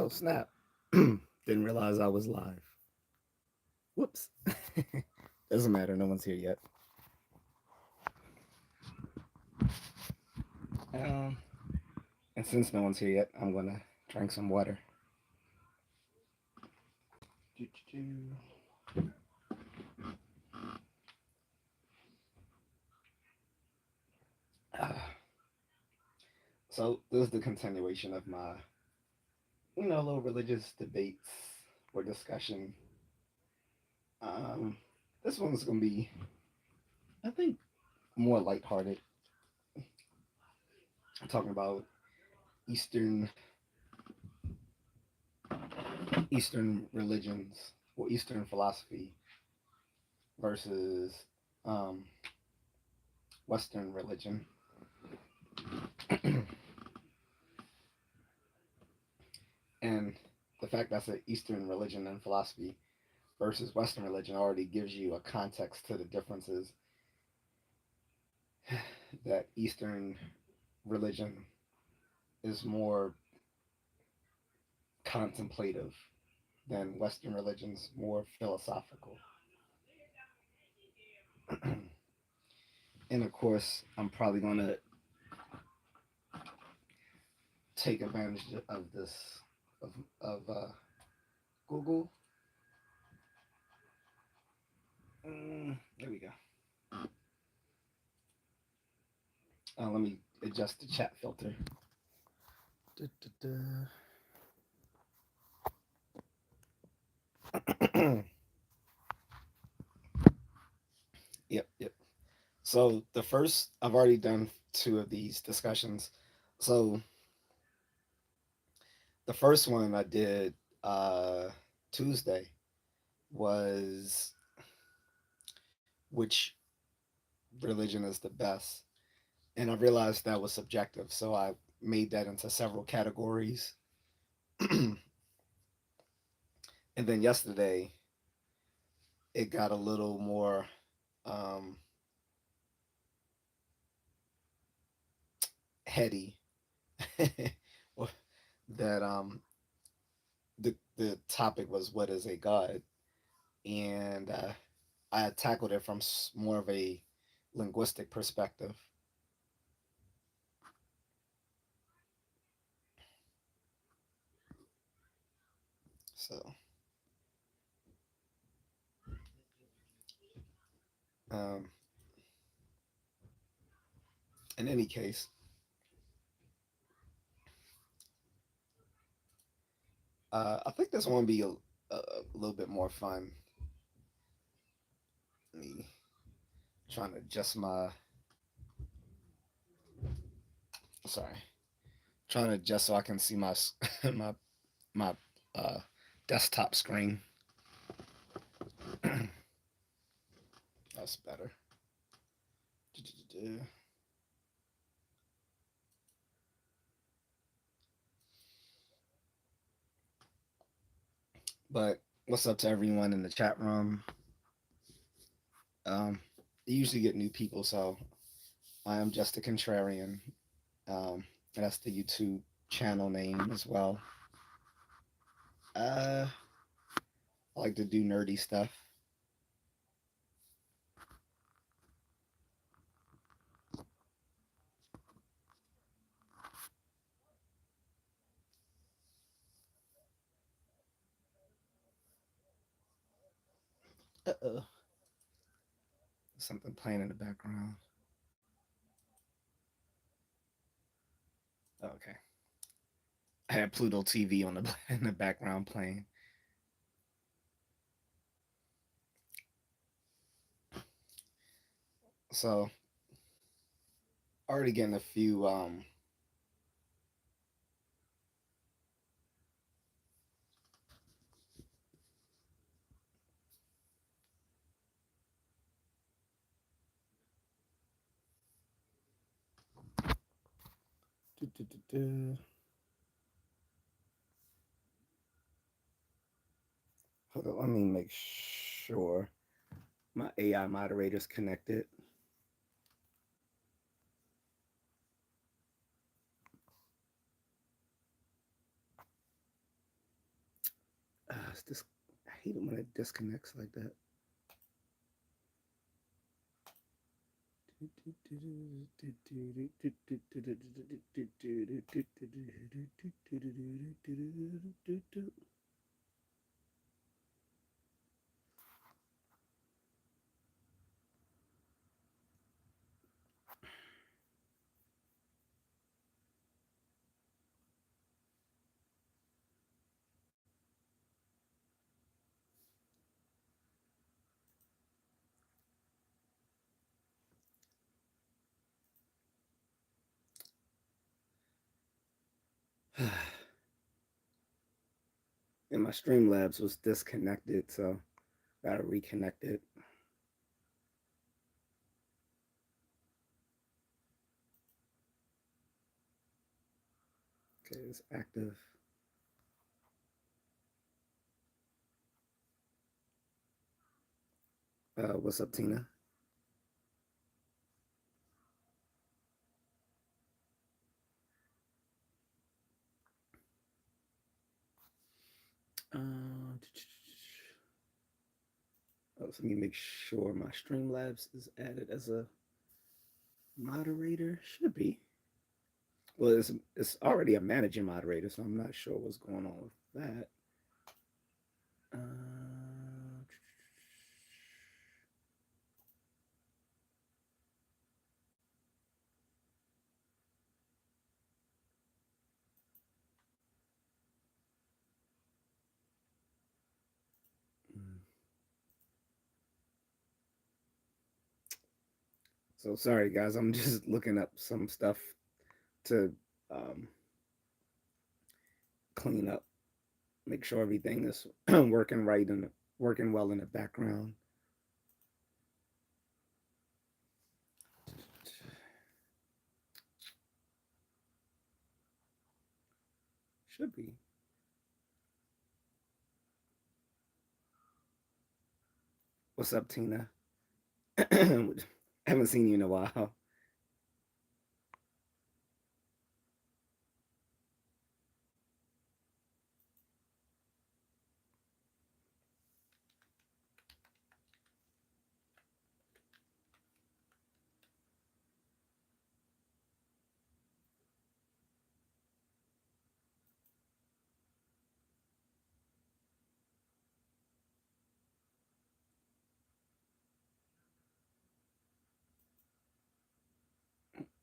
Oh, snap. Didn't realize I was live. Whoops. Doesn't matter. No one's here yet. Um, and since no one's here yet, I'm going to drink some water. Uh, so, this is the continuation of my, little religious debates or discussion. Um, this one's going to be, I think, more lighthearted. I'm talking about Eastern Eastern religions or Eastern philosophy versus um, Western religion. And the fact that's an Eastern religion and philosophy versus Western religion already gives you a context to the differences that Eastern religion is more contemplative than Western religion's more philosophical. And of course, I'm probably going to take advantage of this of Google. There we go. Let me adjust the chat filter. Da, da, da. Yep. So the first, I've already done two of these discussions. So the first one I did Tuesday was which religion is the best, and I realized that was subjective. So I made that into several categories. And then yesterday, it got a little more um, heady. That the topic was what is a god, and I tackled it from more of a linguistic perspective. So, um, in any case, I think this one will be a little bit more fun. Me trying to adjust my sorry, trying to adjust so I can see my my my uh, desktop screen. That's better. But what's up to everyone in the chat room? I usually get new people, so I am Just A Contrarian. And that's the YouTube channel name as well. I like to do nerdy stuff. Uh-oh. Something playing in the background. Oh, okay. I had Pluto TV on the in the background playing. So already getting a few hold on, let me make sure my AI moderator's connected. it's this, I hate it when it disconnects like that. And my Streamlabs was disconnected, so gotta reconnect it. Okay, it's active. What's up, Tina? Uh, oh, so let me make sure my Streamlabs is added as a moderator. Should be. Well, it's already a managing moderator, so I'm not sure what's going on with that. So sorry, guys. I'm just looking up some stuff to um, clean up, make sure everything is working right and working well in the background. Should be. What's up, Tina? Haven't seen you in a while.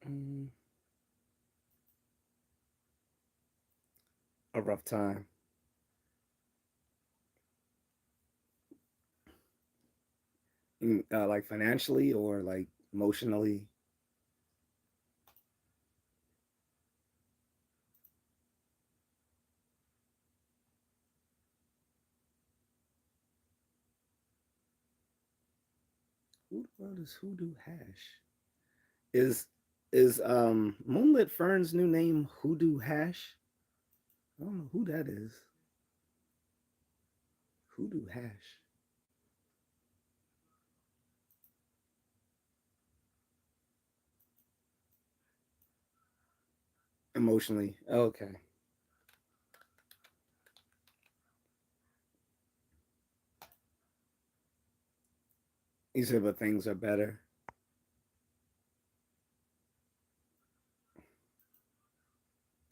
Mm, a rough time. Like financially or like emotionally. Who the world is Hoodoo Hash? Is Moonlit Fern's new name Hoodoo Hash? I don't know who that is. Hoodoo Hash. Emotionally. Okay. You said, but things are better.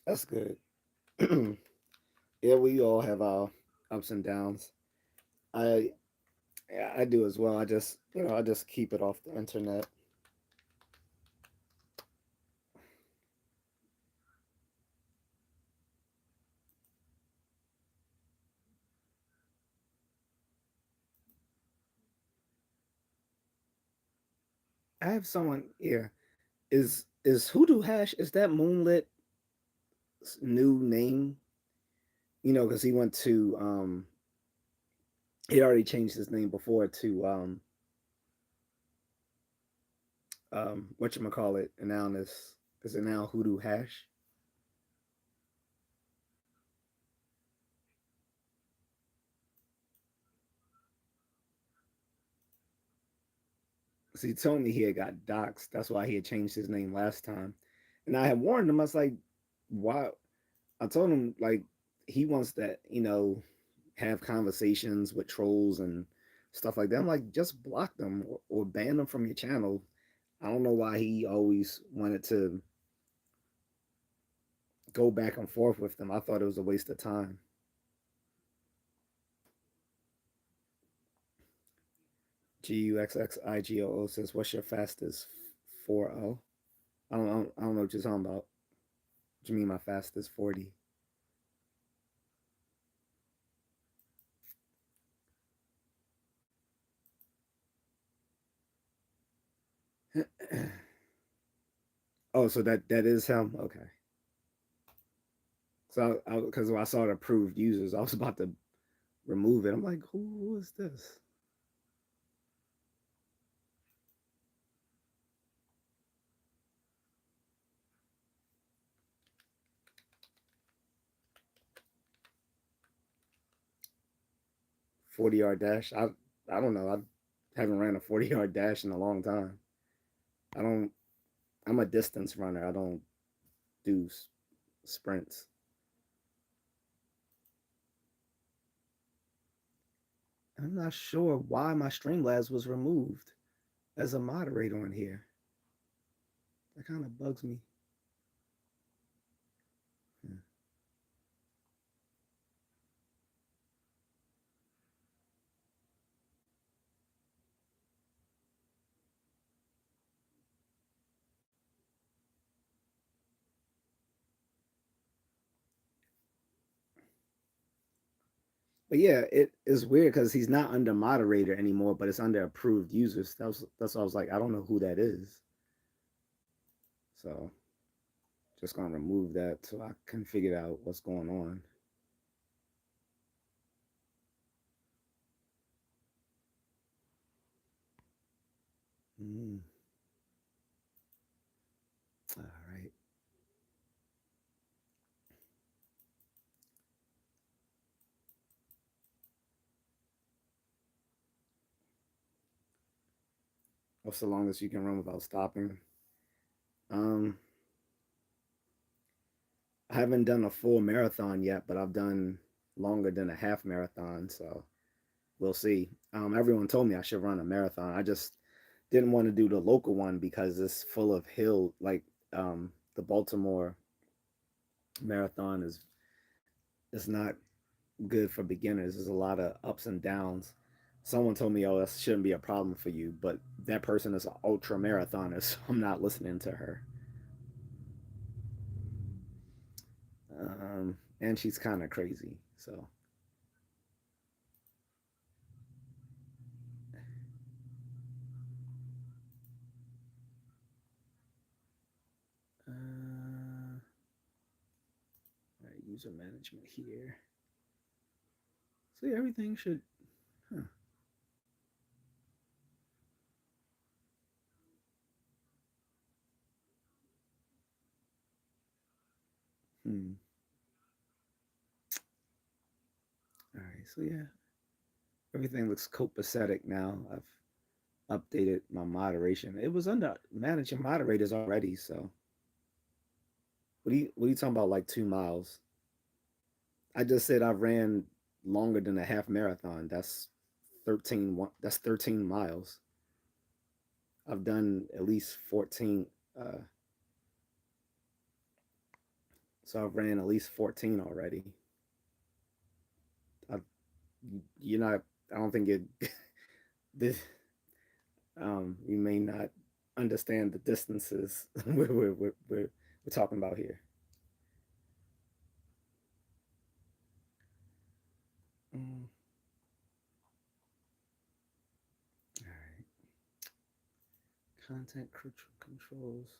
That's good. Yeah, we all have our ups and downs. I Yeah, I do as well. I just keep it off the internet. I have someone here. Is Hoodoo Hash, is that Moonlit's new name? Because he went to he already changed his name before to what you call it, and now is it now Hoodoo Hash? So he told me he had got doxxed. That's why he had changed his name last time. And I had warned him. I was like, why? I told him like he wants that, have conversations with trolls and stuff like that. I'm like, just block them or ban them from your channel. I don't know why he always wanted to go back and forth with them. I thought it was a waste of time. GUXXIGOO says, "What's your fastest 4-0?" I don't know what you're talking about. What do you mean my fastest 40? Oh, so that is him. Okay. So because I saw the approved users, I was about to remove it. I'm like, who is this? 40-yard dash. I don't know. I haven't ran a 40-yard dash in a long time. I don't. I'm a distance runner. I don't do sprints. I'm not sure why my Streamlabs was removed as a moderator on here. That kind of bugs me. Yeah. But yeah, it is weird because he's not under moderator anymore, but it's under approved users. That's why I was like, I don't know who that is. So just gonna remove that so I can figure out what's going on. Mm, all right. What's the longest you can run without stopping? Um, I haven't done a full marathon yet, but I've done longer than a half marathon, so we'll see. Everyone told me I should run a marathon. I just didn't want to do the local one because it's full of hill. Like the Baltimore marathon is not good for beginners. There's a lot of ups and downs. Someone told me, "Oh, that shouldn't be a problem for you," but that person is an ultra marathoner, so I'm not listening to her. And she's kind of crazy. So, all right, user management here. So yeah, everything should. Huh. Hmm. All right. So yeah, everything looks copacetic now. I've updated my moderation. It was under managing moderators already. So what are you talking about? Like 2 miles? I just said I ran longer than a half marathon. That's 13. That's 13 miles. I've done at least 14. Uh, so I've ran at least 14 already. I, you're not. I don't think it. This. You may not understand the distances we're talking about here. Mm, all right. Content controls.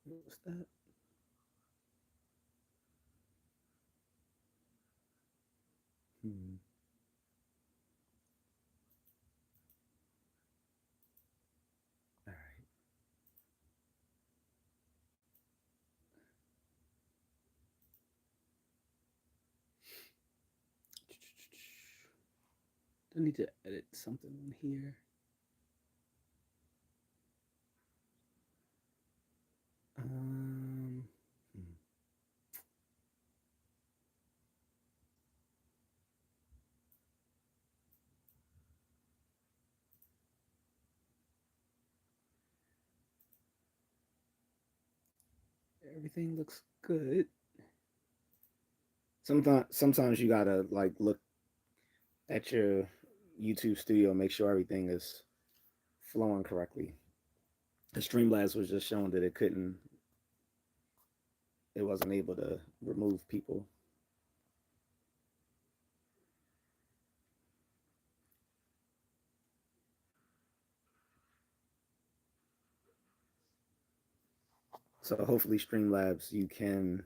What was that? Hmm. All right. I need to edit something on here. Um, everything looks good. Sometimes you gotta like look at your YouTube studio, make sure everything is flowing correctly. The Streamlabs was just showing that it wasn't able to remove people. So hopefully Streamlabs you can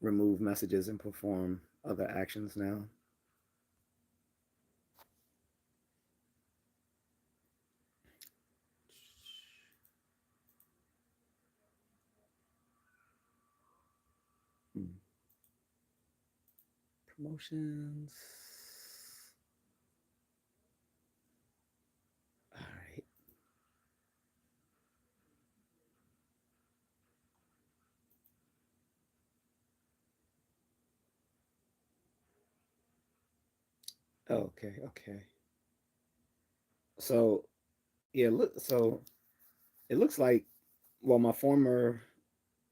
remove messages and perform other actions now. Hmm. Promotions. All right. Okay. Okay. So yeah, look. So it looks like well, my former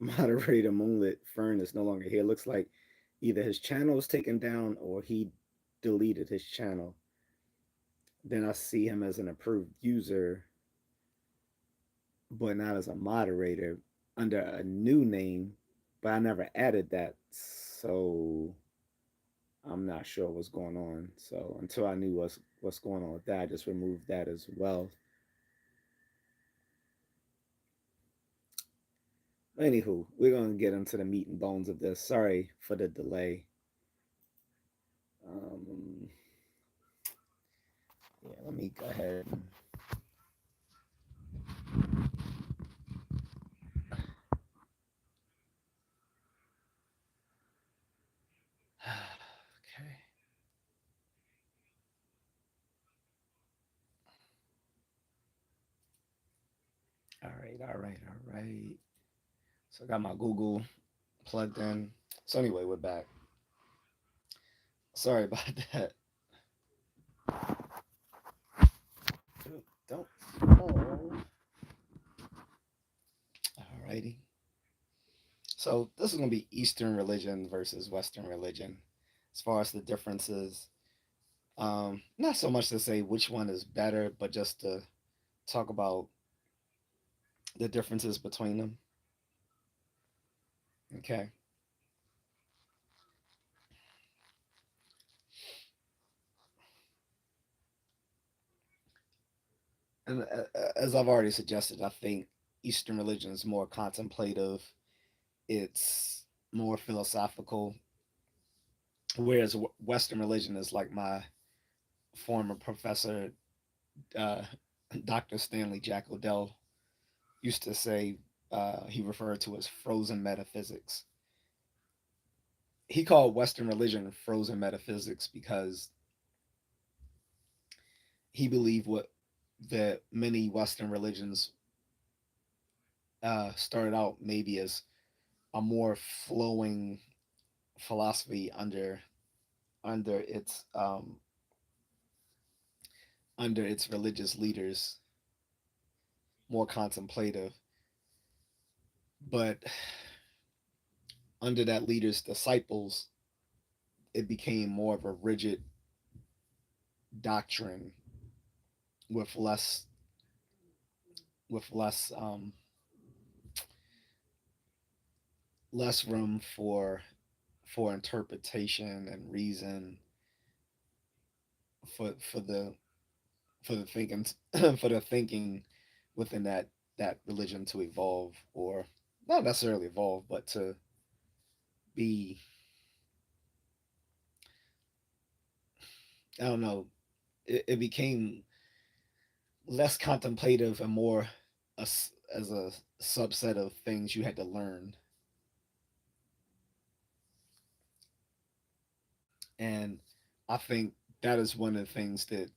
moderator Moonlit Fern is no longer here. It looks like either his channel was taken down or he deleted his channel. Then I see him as an approved user, but not as a moderator under a new name. But I never added that, so I'm not sure what's going on. So until I knew what's going on with that, I just removed that as well. Anywho, we're gonna get into the meat and bones of this. Sorry for the delay. Um, yeah, let me go ahead and okay. All right, all right, all right. So I got my Google plugged in. So anyway, we're back. Sorry about that. Don't. Oh. Alrighty. So this is gonna be Eastern religion versus Western religion, as far as the differences. Not so much to say which one is better, but just to talk about the differences between them. Okay. And as I've already suggested, I think Eastern religion is more contemplative. It's more philosophical, whereas Western religion is like my former professor, uh, Dr. Stanley Jack Odell, used to say. He referred to as frozen metaphysics. He called Western religion frozen metaphysics because he believed what that many Western religions started out maybe as a more flowing philosophy under its under its religious leaders, more contemplative, but under that leader's disciples, it became more of a rigid doctrine with less less room for interpretation and reason for the for the thinking for the thinking within that religion to evolve, or not necessarily evolve, but to be, I don't know, it became less contemplative and more as a subset of things you had to learn. And I think that is one of the things that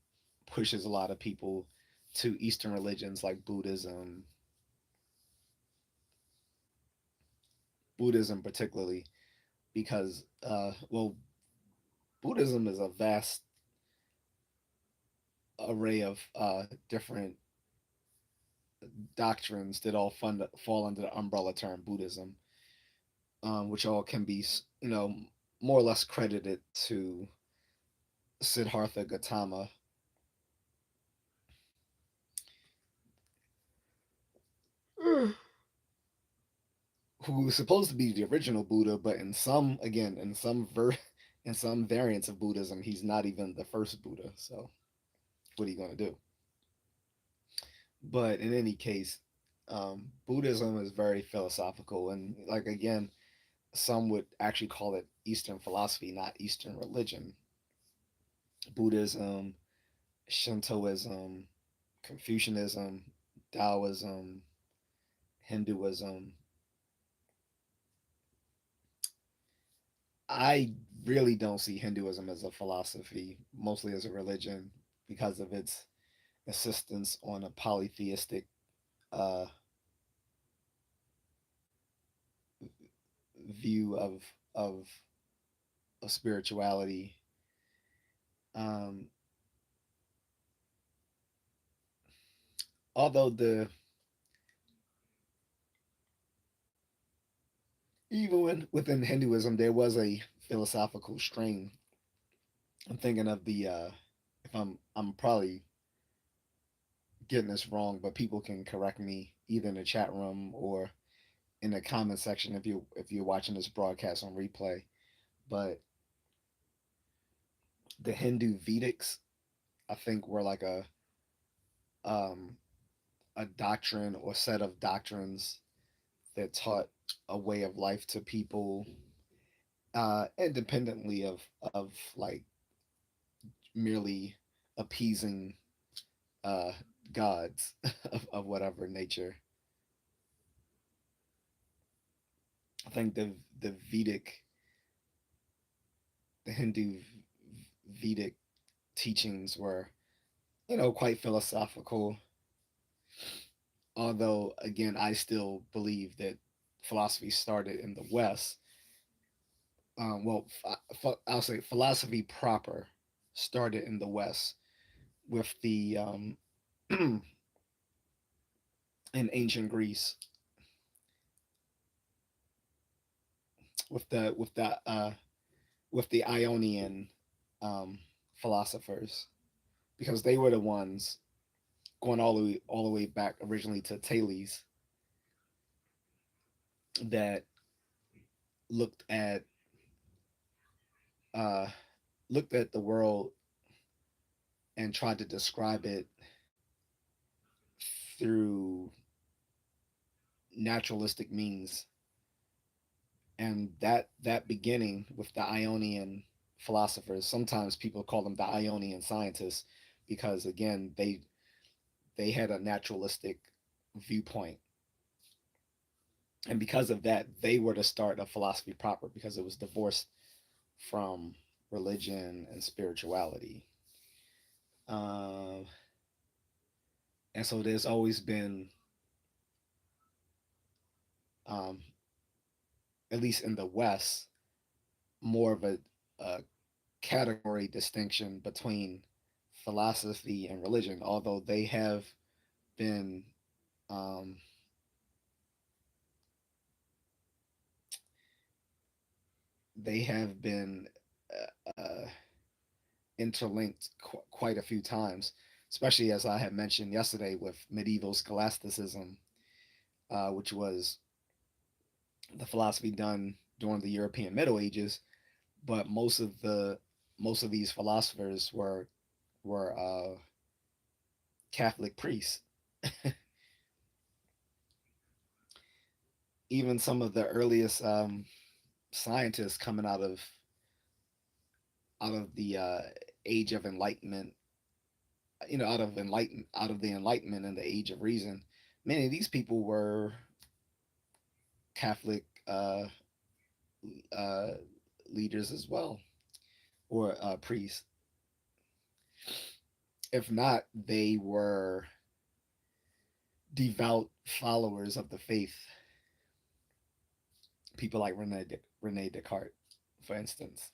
pushes a lot of people to Eastern religions like Buddhism, Buddhism particularly, because well, Buddhism is a vast array of different doctrines that all fall under the umbrella term Buddhism, which all can be, more or less credited to Siddhartha Gautama, who was supposed to be the original Buddha, but in some variants of Buddhism, he's not even the first Buddha. So what are you going to do? But in any case, Buddhism is very philosophical, and like again, some would actually call it Eastern philosophy, not Eastern religion. Buddhism, Shintoism, Confucianism, Taoism, Hinduism. I really don't see Hinduism as a philosophy, mostly as a religion, because of its insistence on a polytheistic uh, view of of spirituality. Um, Although the even within Hinduism there was a philosophical strain. I'm thinking of the if I'm probably getting this wrong, but people can correct me either in the chat room or in the comment section if you're watching this broadcast on replay. But the Hindu Vedics, I think, were like um, a doctrine or set of doctrines that taught a way of life to people, independently of like merely appeasing uh, gods of whatever nature. I think the the Hindu Vedic teachings were, quite philosophical. Although, again, I still believe that philosophy started in the West. I'll say philosophy proper started in the West with the in ancient Greece with the Ionian um, philosophers, because they were the ones going all the way back originally to Thales, that looked at uh, looked at the world and tried to describe it through naturalistic means. And that beginning with the Ionian philosophers, sometimes people call them the Ionian scientists, because again they had a naturalistic viewpoint, and because of that they were the start of philosophy proper, because it was divorced from religion and spirituality. um, and so there's always been, um, at least in the West, more of a category distinction between philosophy and religion, although been um, they have been interlinked quite a few times, especially as I had mentioned yesterday with medieval scholasticism, which was the philosophy done during the European Middle Ages. But most of these philosophers were Catholic priests. Even some of the earliest scientists coming out of the age of enlightenment, out of the enlightenment and the age of reason, many of these people were Catholic uh, leaders as well, or priests. If not, they were devout followers of the faith, People like Rene Descartes, for instance.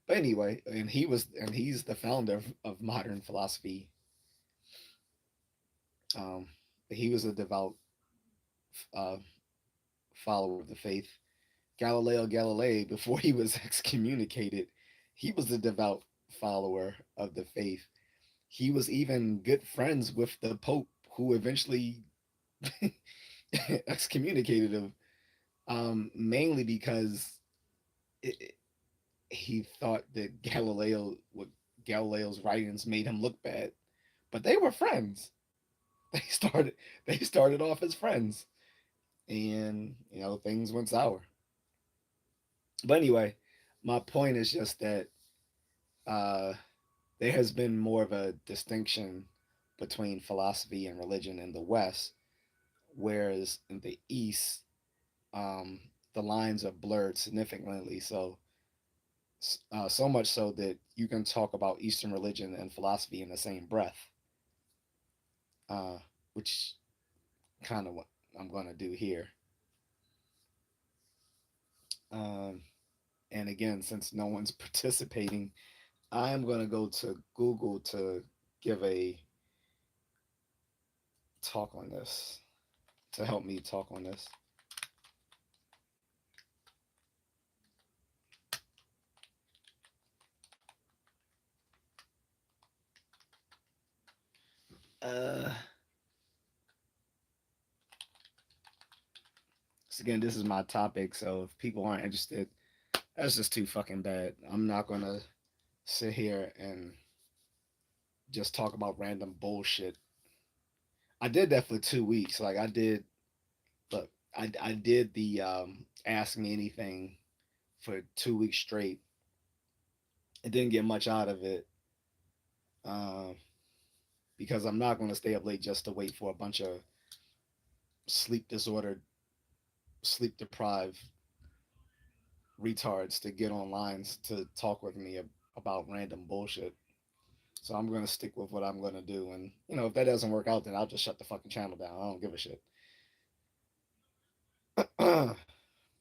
But anyway, he's the founder of modern philosophy. Um, he was a devout uh, follower of the faith. Galileo Galilei, before he was excommunicated, he was a devout follower of the faith. He was even good friends with the Pope, who eventually excommunicated him, mainly because it, he thought that Galileo's writings made him look bad. But they were friends. They started they started off as friends, and things went sour. But anyway, my point is just that uh, there has been more of a distinction between philosophy and religion in the West, whereas in the East, um, the lines are blurred significantly. So much so that you can talk about Eastern religion and philosophy in the same breath, uh, which kind of what I'm going to do here. Um, and again, since no one's participating, I am going to go to Google to give a talk on this, to help me talk on this. Uh, so again, this is my topic, so if people aren't interested, that's just too fucking bad. I'm not going to sit here and just talk about random bullshit. I did that for 2 weeks. Like look, I did the ask me anything for 2 weeks straight. I didn't get much out of it, uh, because I'm not going to stay up late just to wait for a bunch of sleep disordered, sleep deprived retards to get online to talk with me about random bullshit. So I'm going to stick with what I'm going to do. And, if that doesn't work out, then I'll just shut the fucking channel down. I don't give a shit.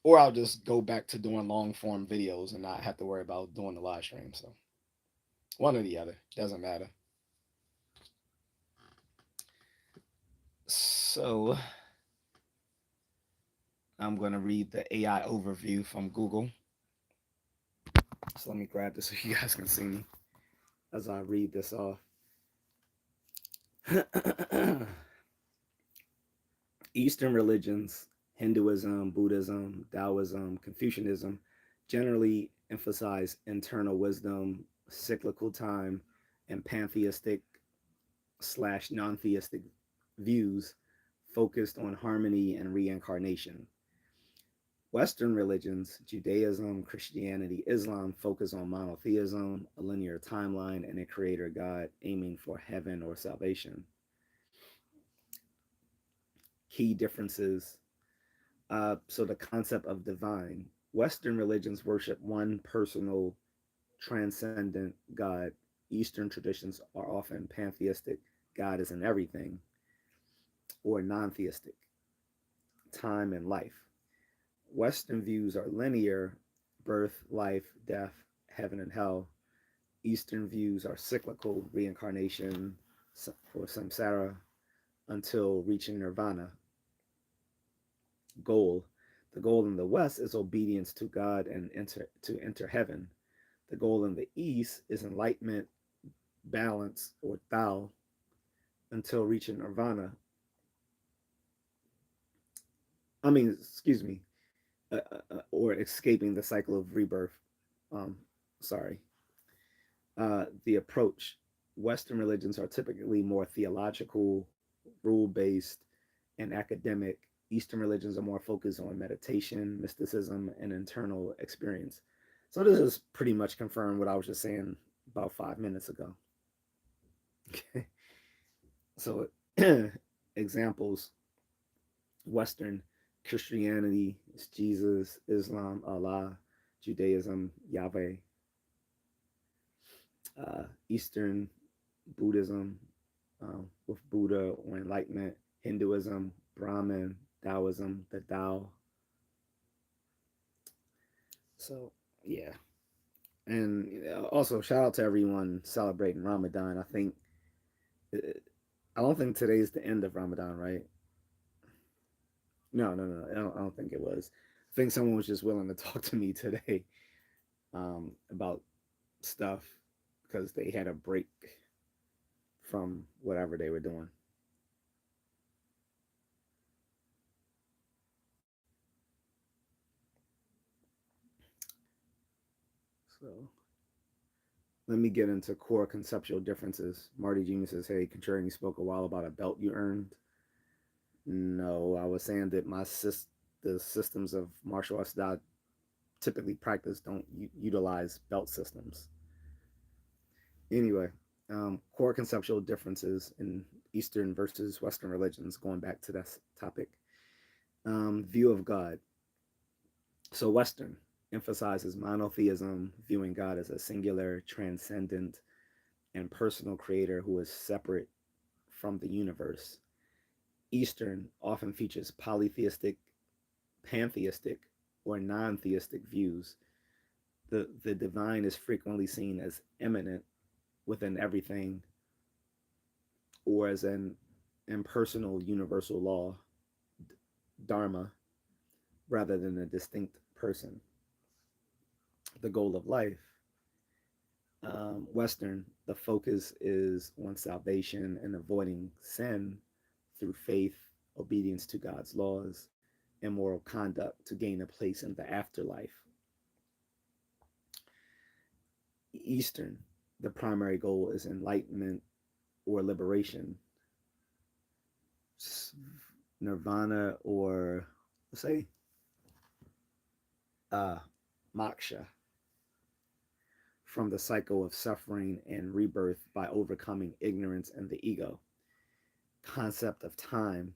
Or I'll just go back to doing long form videos and not have to worry about doing the live stream. So one or the other. Doesn't matter. So I'm going to read the AI overview from Google. So let me grab this so you guys can see me as I read this off. Eastern religions, Hinduism, Buddhism, Taoism, Confucianism, generally emphasize internal wisdom, cyclical time, and pantheistic / non-theistic views focused on harmony and reincarnation. Western religions, Judaism, Christianity, Islam, focus on monotheism, a linear timeline, and a creator God aiming for heaven or salvation. Key differences. So the concept of divine. Western religions worship one personal, transcendent God. Eastern traditions are often pantheistic, God is in everything, or non theistic, time and life. Western views are linear, birth, life, death, heaven and hell. Eastern views are cyclical, reincarnation, or samsara, until reaching nirvana. Goal. The goal in the West is obedience to God and to enter heaven. The goal in the East is enlightenment, balance, or Tao, until reaching nirvana. Excuse me, or escaping the cycle of rebirth. Um, sorry. The approach. Western religions are typically more theological, rule based, and academic. Eastern religions are more focused on meditation, mysticism, and internal experience. So this is pretty much confirmed what I was just saying about 5 minutes ago. So examples: Western Christianity is Jesus, Islam, Allah, Judaism, Yahweh. Eastern Buddhism, with Buddha or enlightenment, Hinduism, Brahman, Taoism, the Tao. So yeah, and also shout out to everyone celebrating Ramadan. Uh, I don't think today's the end of Ramadan, right? No, no, no. I don't think it was. I think someone was just willing to talk to me today about stuff because they had a break from whatever they were doing. So let me get into core conceptual differences. Marty Genius says, "Hey, Contrarian, you spoke a while about a belt you earned." No, I was saying that the systems of martial arts that I typically practice don't utilize belt systems. Anyway, core conceptual differences in Eastern versus Western religions. Going back to this topic, view of God. So Western emphasizes monotheism, viewing God as a singular, transcendent, and personal creator who is separate from the universe. Eastern often features polytheistic, pantheistic, or non theistic views. The divine is frequently seen as immanent within everything or as an impersonal universal law, dharma, rather than a distinct person. The goal of life. Western, the focus is on salvation and avoiding sin through faith, obedience to God's laws, and moral conduct to gain a place in the afterlife. Eastern, the primary goal is enlightenment or liberation, nirvana, or let's say uh, moksha, from the cycle of suffering and rebirth by overcoming ignorance and the ego. Concept of time.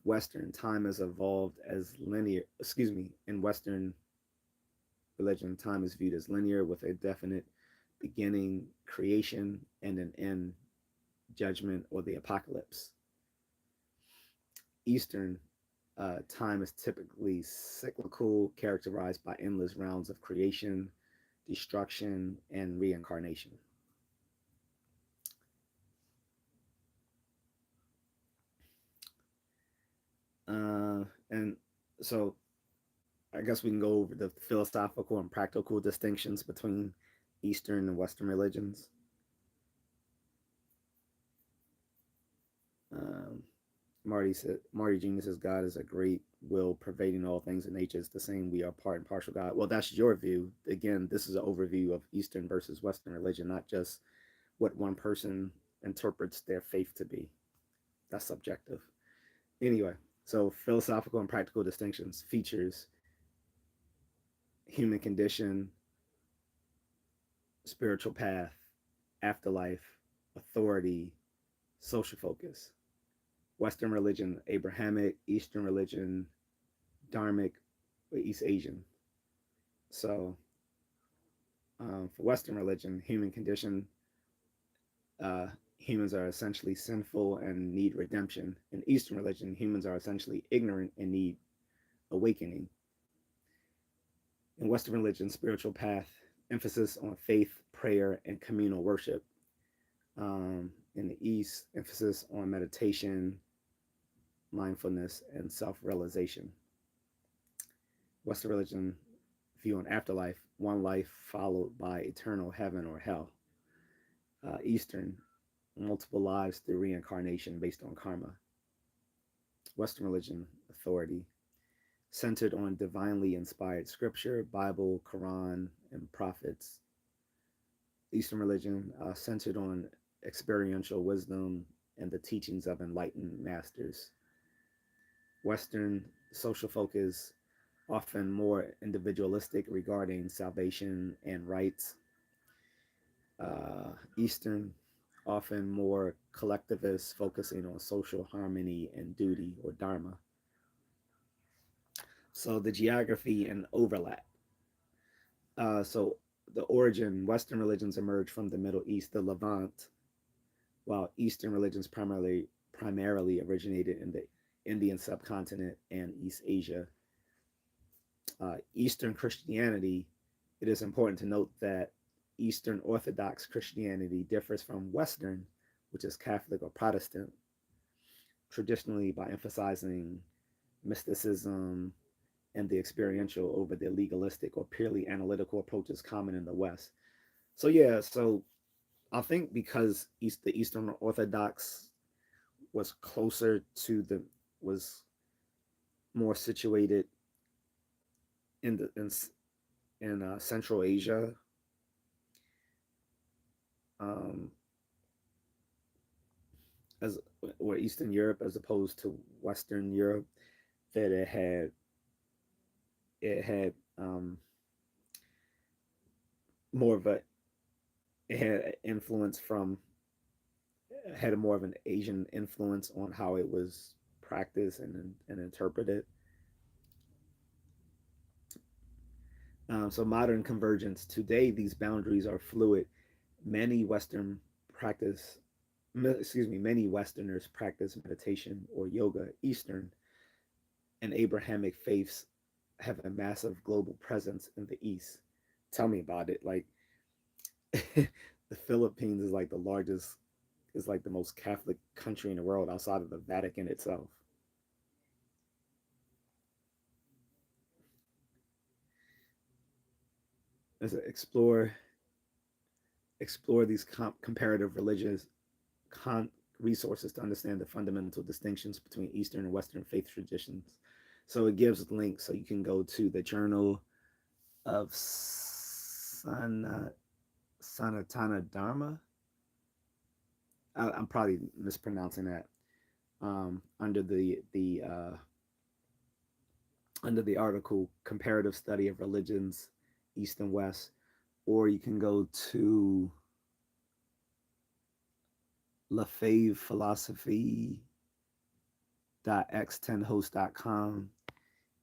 Western time has evolved as linear, in Western religion, time is viewed as linear with a definite beginning, creation, and an end, judgment, or the apocalypse. Eastern time is typically cyclical, characterized by endless rounds of creation, destruction, and reincarnation. And so I guess we can go over the philosophical and practical distinctions between Eastern and Western religions. Um, Marty Genius says God is a great will pervading all things in nature. Is the same. We are part and partial God. Well, that's your view. Again, this is an overview of Eastern versus Western religion, not just what one person interprets their faith to be. That's subjective. Anyway, so philosophical and practical distinctions features human condition, spiritual path, afterlife, authority, social focus. Western religion, Abrahamic, Eastern religion, Dharmic, or East Asian. So, for Western religion, human condition, uh, humans are essentially sinful and need redemption. In Eastern religion, humans are essentially ignorant and need awakening. In Western religion, spiritual path, emphasis on faith, prayer, and communal worship. In the East, emphasis on meditation, mindfulness, and self realization. Western religion view on afterlife, one life followed by eternal heaven or hell. Eastern, multiple lives through reincarnation based on karma. Western religion, authority, centered on divinely inspired scripture, Bible, Quran, and prophets. Eastern religion, centered on experiential wisdom and the teachings of enlightened masters. Western, social focus, often more individualistic regarding salvation and rights. Eastern, often more collectivist, focusing on social harmony and duty or dharma. So the geography and overlap. So the origin, Western religions emerged from the Middle East, the Levant, while Eastern religions primarily originated in the Indian subcontinent and East Asia. Eastern Christianity, it is important to note that Eastern Orthodox Christianity differs from Western, which is Catholic or Protestant, traditionally by emphasizing mysticism and the experiential over the legalistic or purely analytical approaches common in the West. So yeah, so I think because the Eastern Orthodox was closer to the was more situated in the in Central Asia, um, as or Eastern Europe as opposed to Western Europe, that it had more of a it had influence from had a more of an Asian influence on how it was practiced and interpreted. So modern convergence today, these boundaries are fluid. Many Western practice, many Westerners practice meditation or yoga. Eastern and Abrahamic faiths have a massive global presence in the East. Tell me about it. Like the Philippines is like the largest, is like the most Catholic country in the world outside of the Vatican itself. As explore these comparative religious con- resources to understand the fundamental distinctions between Eastern and Western faith traditions. So it gives links, so you can go to the Journal of Sanatana Dharma. I'm probably mispronouncing that. Under the article "Comparative Study of Religions, East and West," or you can go to Lefebvre Philosophy x10host.com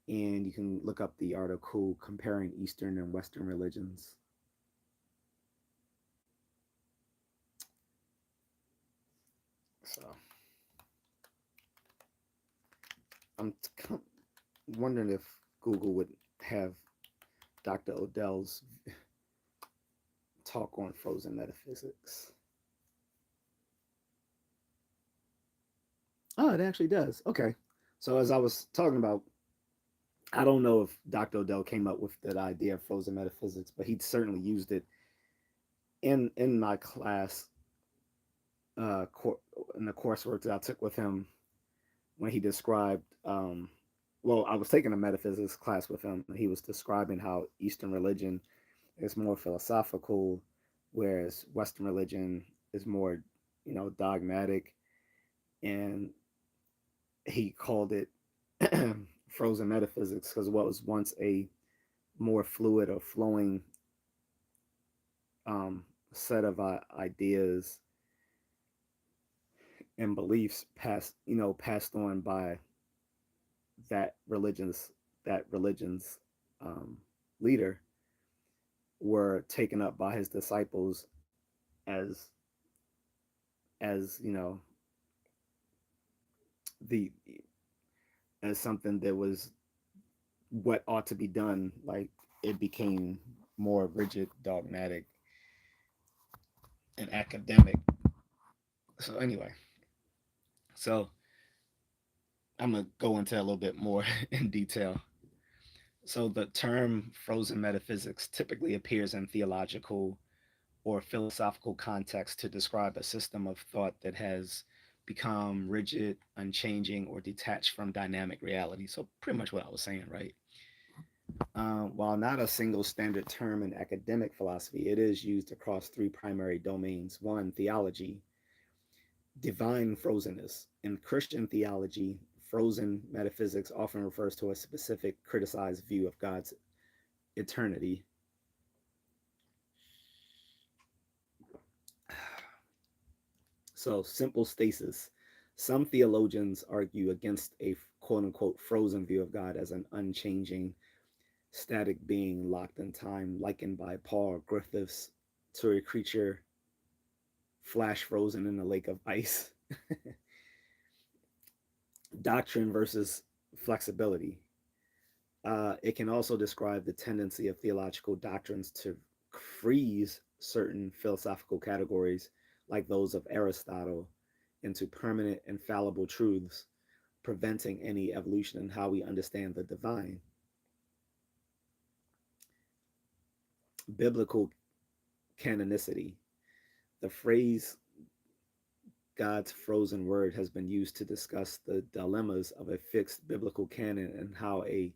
and you can look up the article comparing Eastern and Western religions. So I'm wondering if Google would have Dr. Odell's talk on frozen metaphysics. Oh, it actually does. Okay. So as I was talking about, I don't know if Dr. Odell came up with that idea of frozen metaphysics, but he certainly used it in my class, uh, in the coursework that I took with him when he described. Well, I was taking a metaphysics class with him. He was describing how Eastern religion is more philosophical, whereas Western religion is more, dogmatic. And he called it frozen metaphysics because what was once a more fluid or flowing set of ideas and beliefs passed on by that religion's that religion's um, leader were taken up by his disciples as as the as something that was what ought to be done. Like it became more rigid, dogmatic, and academic. So anyway, so I'm gonna go into a little bit more in detail. So the term frozen metaphysics typically appears in theological or philosophical context to describe a system of thought that has become rigid, unchanging, or detached from dynamic reality. So pretty much what I was saying, right? While not a single standard term in academic philosophy, it is used across three primary domains. One, theology, divine frozenness. In Christian theology, frozen metaphysics often refers to a specific criticized view of God's eternity. So, simple stasis. Some theologians argue against a quote unquote frozen view of God as an unchanging, static being locked in time, likened by Paul Griffiths to a creature flash frozen in a lake of ice. Doctrine versus flexibility. It can also describe the tendency of theological doctrines to freeze certain philosophical categories, like those of Aristotle, into permanent, infallible truths, preventing any evolution in how we understand the divine. Biblical canonicity. The phrase God's frozen word has been used to discuss the dilemmas of a fixed biblical canon and how a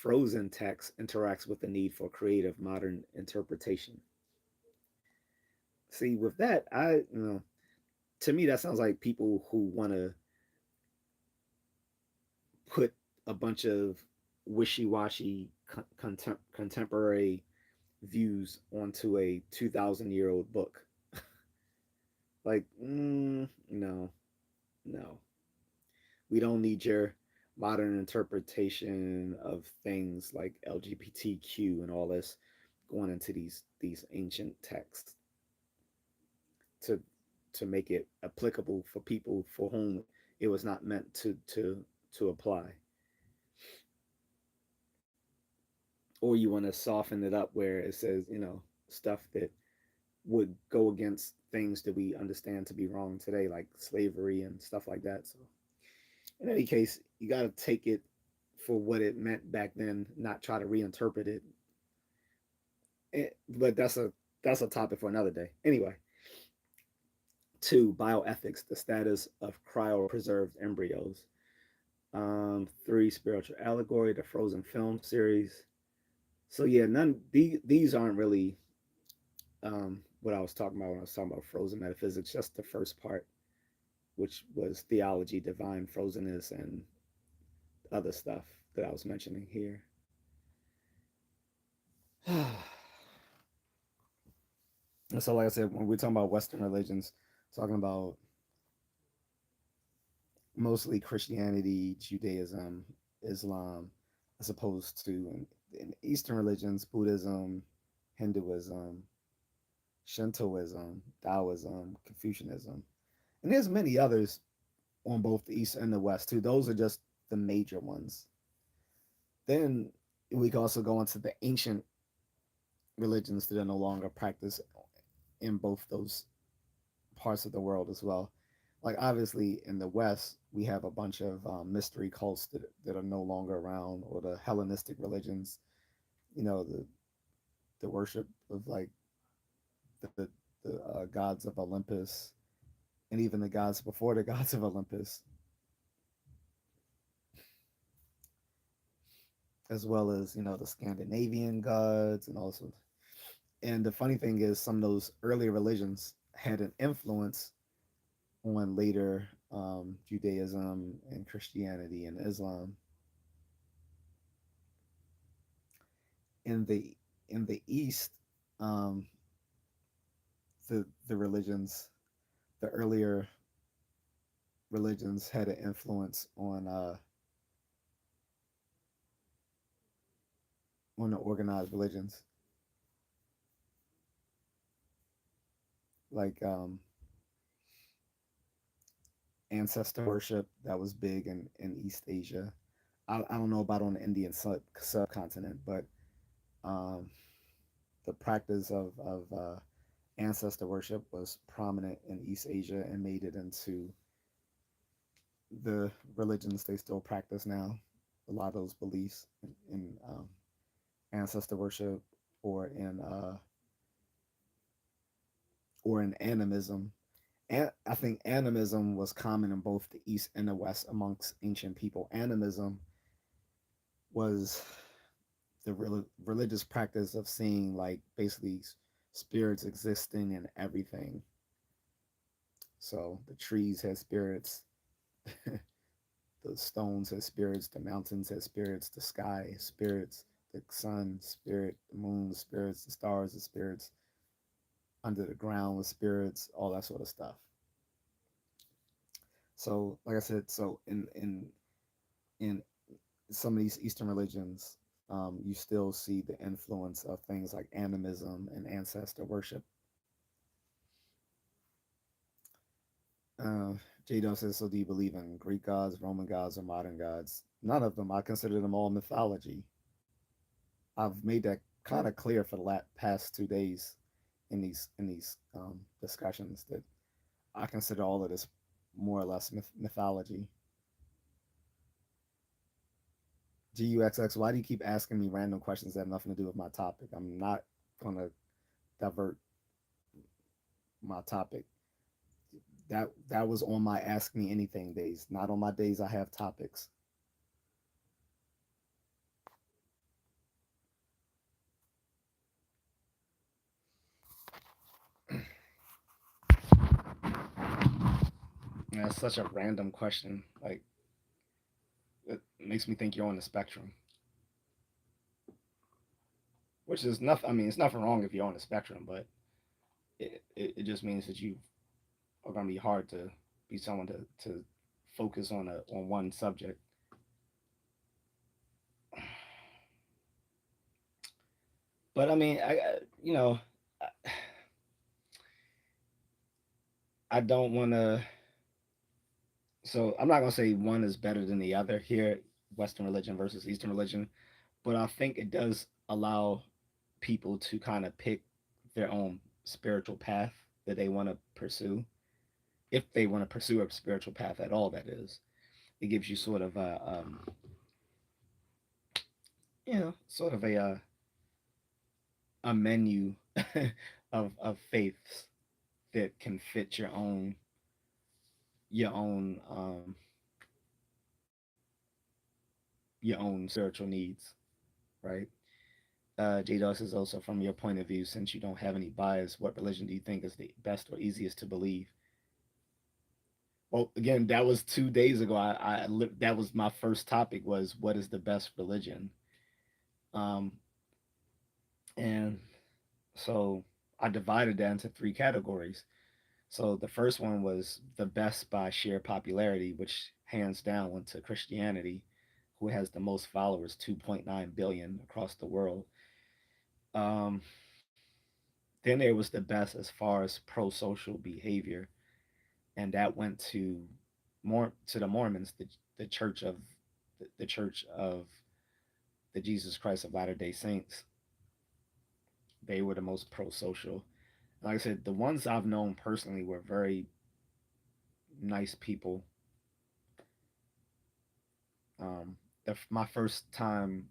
frozen text interacts with the need for creative modern interpretation. See, with that, to me that sounds like people who want to put a bunch of wishy-washy contemporary views onto a 2,000-year-old book. Like, no, no, we don't need your modern interpretation of things like LGBTQ and all this going into these ancient texts to to make it applicable for people for whom it was not meant to apply. Or you want to soften it up where it says, stuff that would go against things that we understand to be wrong today, like slavery and stuff like that. So, in any case, you got to take it for what it meant back then, not try to reinterpret it. But that's a topic for another day. Anyway, two, bioethics, the status of cryopreserved embryos. Three, spiritual allegory, the Frozen film series. So yeah, these aren't really what I was talking about when I was talking about frozen metaphysics. Just the first part, which was theology, divine frozenness, and other stuff that I was mentioning here. So, like I said, when we're talking about Western religions, talking about mostly Christianity, Judaism, Islam, as opposed to in Eastern religions, Buddhism, Hinduism, Shintoism, Taoism, Confucianism, and there's many others on both the East and the West too. Those are just the major ones. Then we can also go into the ancient religions that are no longer practiced in both those parts of the world as well. Like obviously in the West, we have a bunch of mystery cults that are no longer around, or the Hellenistic religions. The worship of like the gods of Olympus, and even the gods before the gods of Olympus, as well as the Scandinavian gods and also. And the funny thing is, some of those earlier religions had an influence on later Judaism and Christianity and Islam. In the East, um, the religions, the earlier religions had an influence on the organized religions, like ancestor worship that was big in East Asia. I don't know about on the Indian subcontinent, but um, the practice of ancestor worship was prominent in East Asia and made it into the religions they still practice now. A lot of those beliefs in ancestor worship or in animism. And I think animism was common in both the East and the West amongst ancient people. Animism was the religious practice of seeing like basically spirits existing in everything. So the trees had spirits, the stones had spirits, the mountains had spirits, the sky spirits, the sun spirit, the moon spirits, the stars the spirits, under the ground with spirits, all that sort of stuff. So like I said, so in some of these Eastern religions, you still see the influence of things like animism and ancestor worship. Uh, Jado says, so do you believe in Greek gods, Roman gods, or modern gods? None of them. I consider them all mythology. I've made that kind of clear for the past 2 days in these discussions that I consider all of this more or less mythology. GUXX, why do you keep asking me random questions that have nothing to do with my topic? I'm not going to divert my topic. That was on my ask me anything days, not on my days I have topics. Yeah, that's such a random question. Like it makes me think you're on the spectrum, which is nothing. I mean, it's nothing wrong if you're on the spectrum, but it just means that you are going to be hard to be someone to focus on one subject. But I mean, you know, I don't want to. So I'm not gonna say one is better than the other here, Western religion versus Eastern religion, but I think it does allow people to kind of pick their own spiritual path that they want to pursue, if they want to pursue a spiritual path at all. That is, it gives you sort of sort of a menu of faiths that can fit your own your own spiritual needs, right? J Dos is also from your point of view, since you don't have any bias, what religion do you think is the best or easiest to believe? Well, again, that was 2 days ago. That was my first topic, was what is the best religion, um, and so I divided that into three categories. So the first one was the best by sheer popularity, which hands down went to Christianity, who has the most followers, 2.9 billion across the world. Um, then there was the best as far as pro-social behavior, and that went to more to the Mormons, the church of the Church of the Jesus Christ of Latter-day Saints. They were the most pro-social. Like I said, the ones I've known personally were very nice people. My first time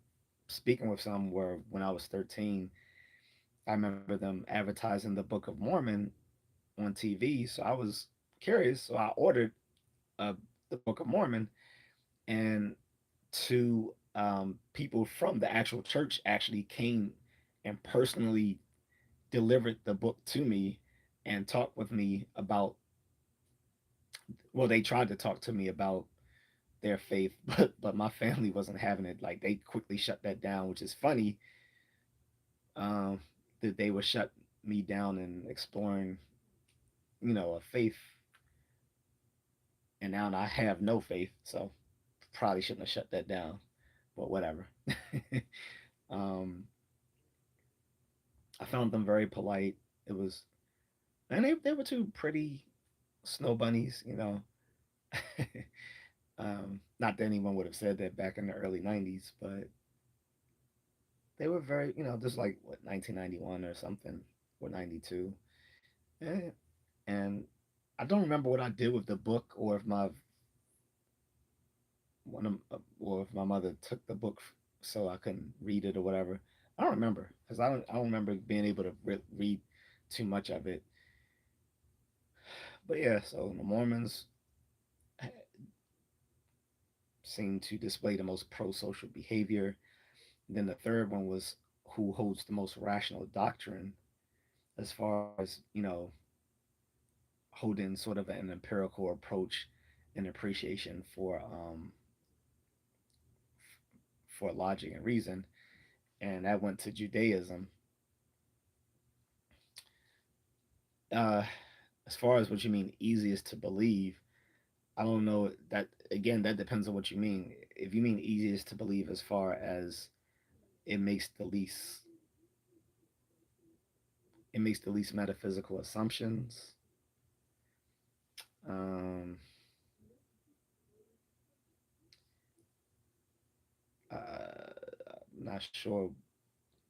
speaking with some were when I was 13. I remember them advertising the Book of Mormon on TV, so I was curious. So I ordered uh, the Book of Mormon, and two people from the actual church actually came and personally delivered the book to me and talked with me about. Well, they tried to talk to me about their faith, but my family wasn't having it. Like, they quickly shut that down, which is funny, um, that they would shut me down and exploring, a faith, and now I have no faith, so probably shouldn't have shut that down. But whatever. um, I found them very polite. It was, and they were two pretty snow bunnies, Not that anyone would have said that back in the early '90s, but they were very, just like what 1991 or something, or '92. And I don't remember what I did with the book, or if my one of, or if my mother took the book so I couldn't read it or whatever. I don't remember, because I don't remember being able to read too much of it. But yeah, so the Mormons seem to display the most pro-social behavior. And then the third one was who holds the most rational doctrine, as far as holding sort of an empirical approach and appreciation for logic and reason. And that went to Judaism. Uh, as far as what you mean easiest to believe, I don't know, that again, that depends on what you mean. If you mean easiest to believe as far as it makes the least it makes the least metaphysical assumptions, Um, not sure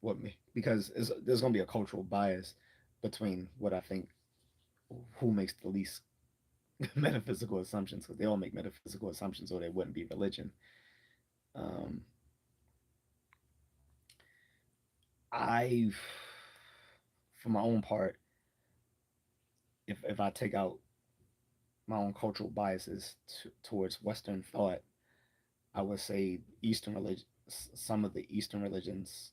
what me because there's going to be a cultural bias between what I think who makes the least metaphysical assumptions because they all make metaphysical assumptions or they wouldn't be religion. Um, I, for my own part, if I take out my own cultural biases towards Western thought, I would say Eastern religion, some of the Eastern religions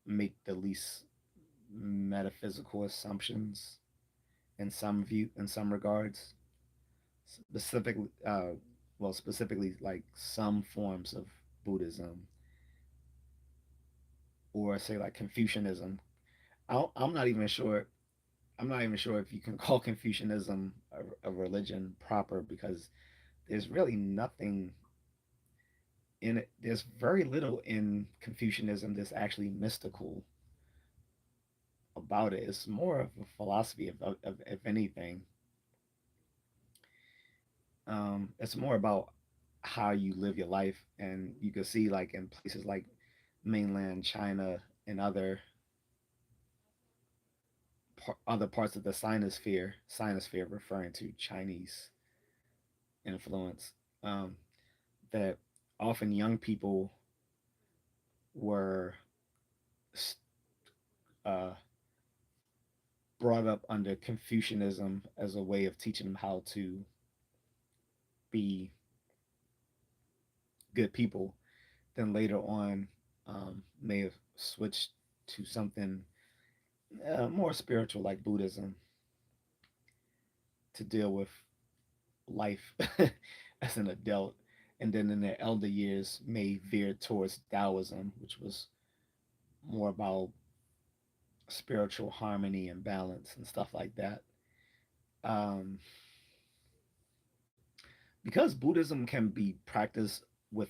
make the least metaphysical assumptions in some regards. Specifically, specifically like some forms of Buddhism or say like Confucianism. I'm not even sure. I'm not even sure if you can call Confucianism a religion proper because there's really nothing in it. There's very little in Confucianism that's actually mystical about it. It's more of a philosophy of if anything. It's more about how you live your life, and you can see like in places like mainland China and other parts of the sinosphere referring to Chinese influence, um, that often young people were uh, brought up under Confucianism as a way of teaching them how to be good people. Then later on, may have switched to something more spiritual like Buddhism to deal with life as an adult. And then in their elder years, may veer towards Taoism, which was more about spiritual harmony and balance and stuff like that. Um, because Buddhism can be practiced with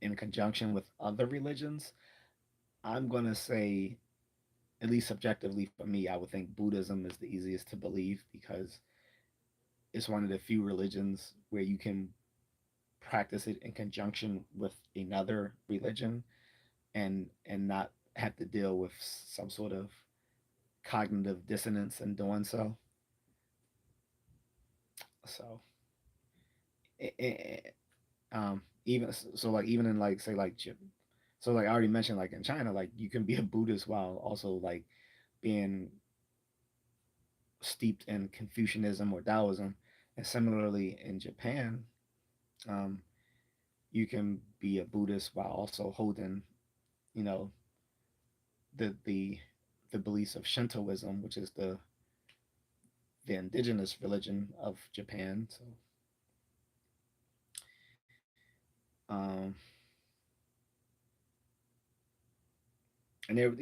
in conjunction with other religions, I'm gonna say, at least subjectively for me, I would think Buddhism is the easiest to believe because it's one of the few religions where you can practice it in conjunction with another religion and not have to deal with some sort of cognitive dissonance in doing so. So, even so, like even in like say like so like I already mentioned, like in China, like you can be a Buddhist while also like being steeped in Confucianism or Taoism, and similarly in Japan, um, you can be a Buddhist while also holding, you know, the the the beliefs of Shintoism, which is the indigenous religion of Japan. So, um, and there,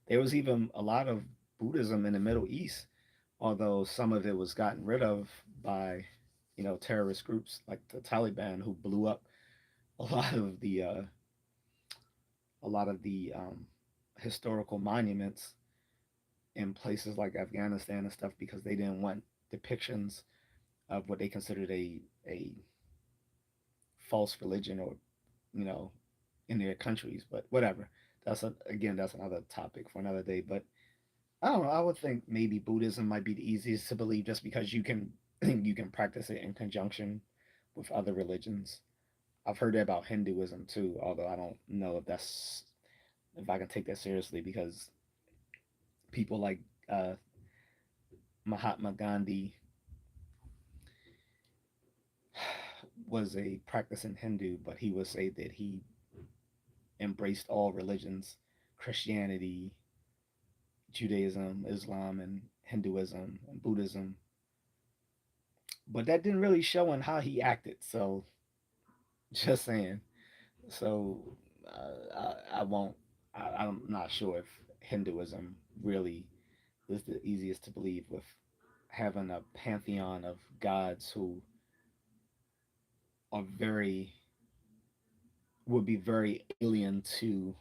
there was even a lot of Buddhism in the Middle East, although some of it was gotten rid of by, terrorist groups like the Taliban, who blew up a lot of the historical monuments in places like Afghanistan and stuff because they didn't want depictions of what they considered a false religion or you know in their countries. But whatever. Again, that's another topic for another day. But I don't know. I would think maybe Buddhism might be the easiest to believe just because you can you can practice it in conjunction with other religions. I've heard that about Hinduism too, although I don't know if I can take that seriously because people like uh, Mahatma Gandhi was a practicing Hindu, but he would say that he embraced all religions, Christianity, Judaism, Islam, and Hinduism and Buddhism. But that didn't really show in how he acted. So just saying. So I won't. I'm not sure if Hinduism really is the easiest to believe with having a pantheon of gods who are very would be very alien to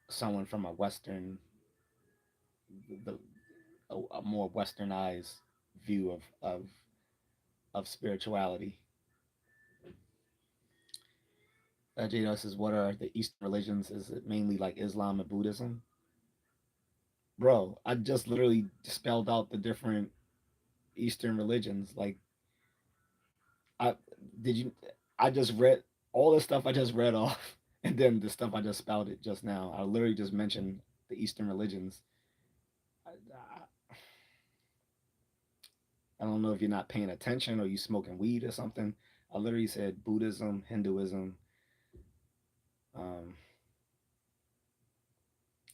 someone from a Western, the a more westernized. view of spirituality. J.A.C says, "What are the Eastern religions? Is it mainly like Islam and Buddhism?" Bro, I just literally spelled out the different Eastern religions. Like, I did you? I just read all the stuff I just read off, and then the stuff I just spelled it just now. I literally just mentioned the Eastern religions. I don't know if you're not paying attention or you smoking weed or something. I literally said Buddhism, Hinduism, um,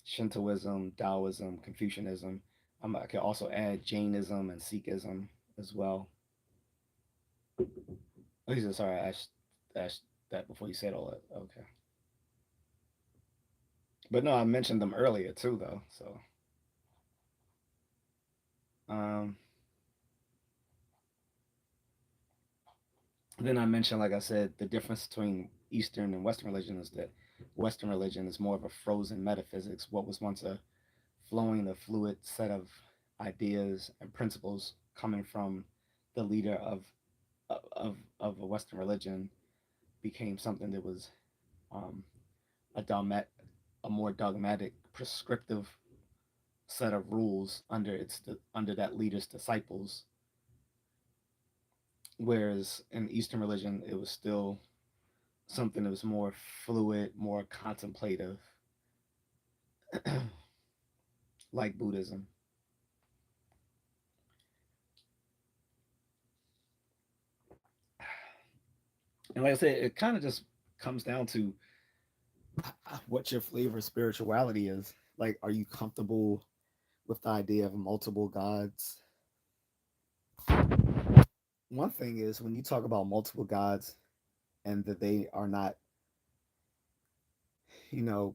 Shintoism, Taoism, Confucianism. I could also add Jainism and Sikhism as well. Oh, he said, sorry, I asked that before you said all that. Okay. But no, I mentioned them earlier too, though. So, um, then I mentioned, like I said, the difference between Eastern and Western religion is that Western religion is more of a frozen metaphysics. What was once a flowing, a fluid set of ideas and principles coming from the leader of a Western religion became something that was um, a dogmat, a more dogmatic, prescriptive set of rules under that leader's disciples. Whereas in Eastern religion, it was still something that was more fluid, more contemplative, like Buddhism. And like I said, it kind of just comes down to what your flavor of spirituality is. Like, are you comfortable with the idea of multiple gods? One thing is when you talk about multiple gods and that they are not,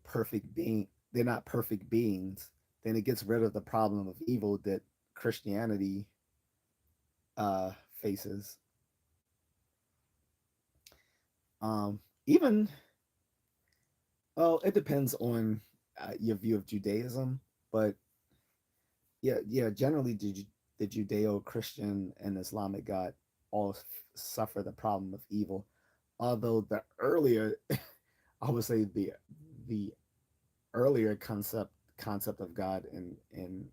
perfect being, they're not perfect beings, then it gets rid of the problem of evil that Christianity faces. Even, well, it depends on your view of Judaism, but yeah, generally the Judeo-Christian and Islamic God all suffer the problem of evil. Although the earlier, I would say the earlier concept of God in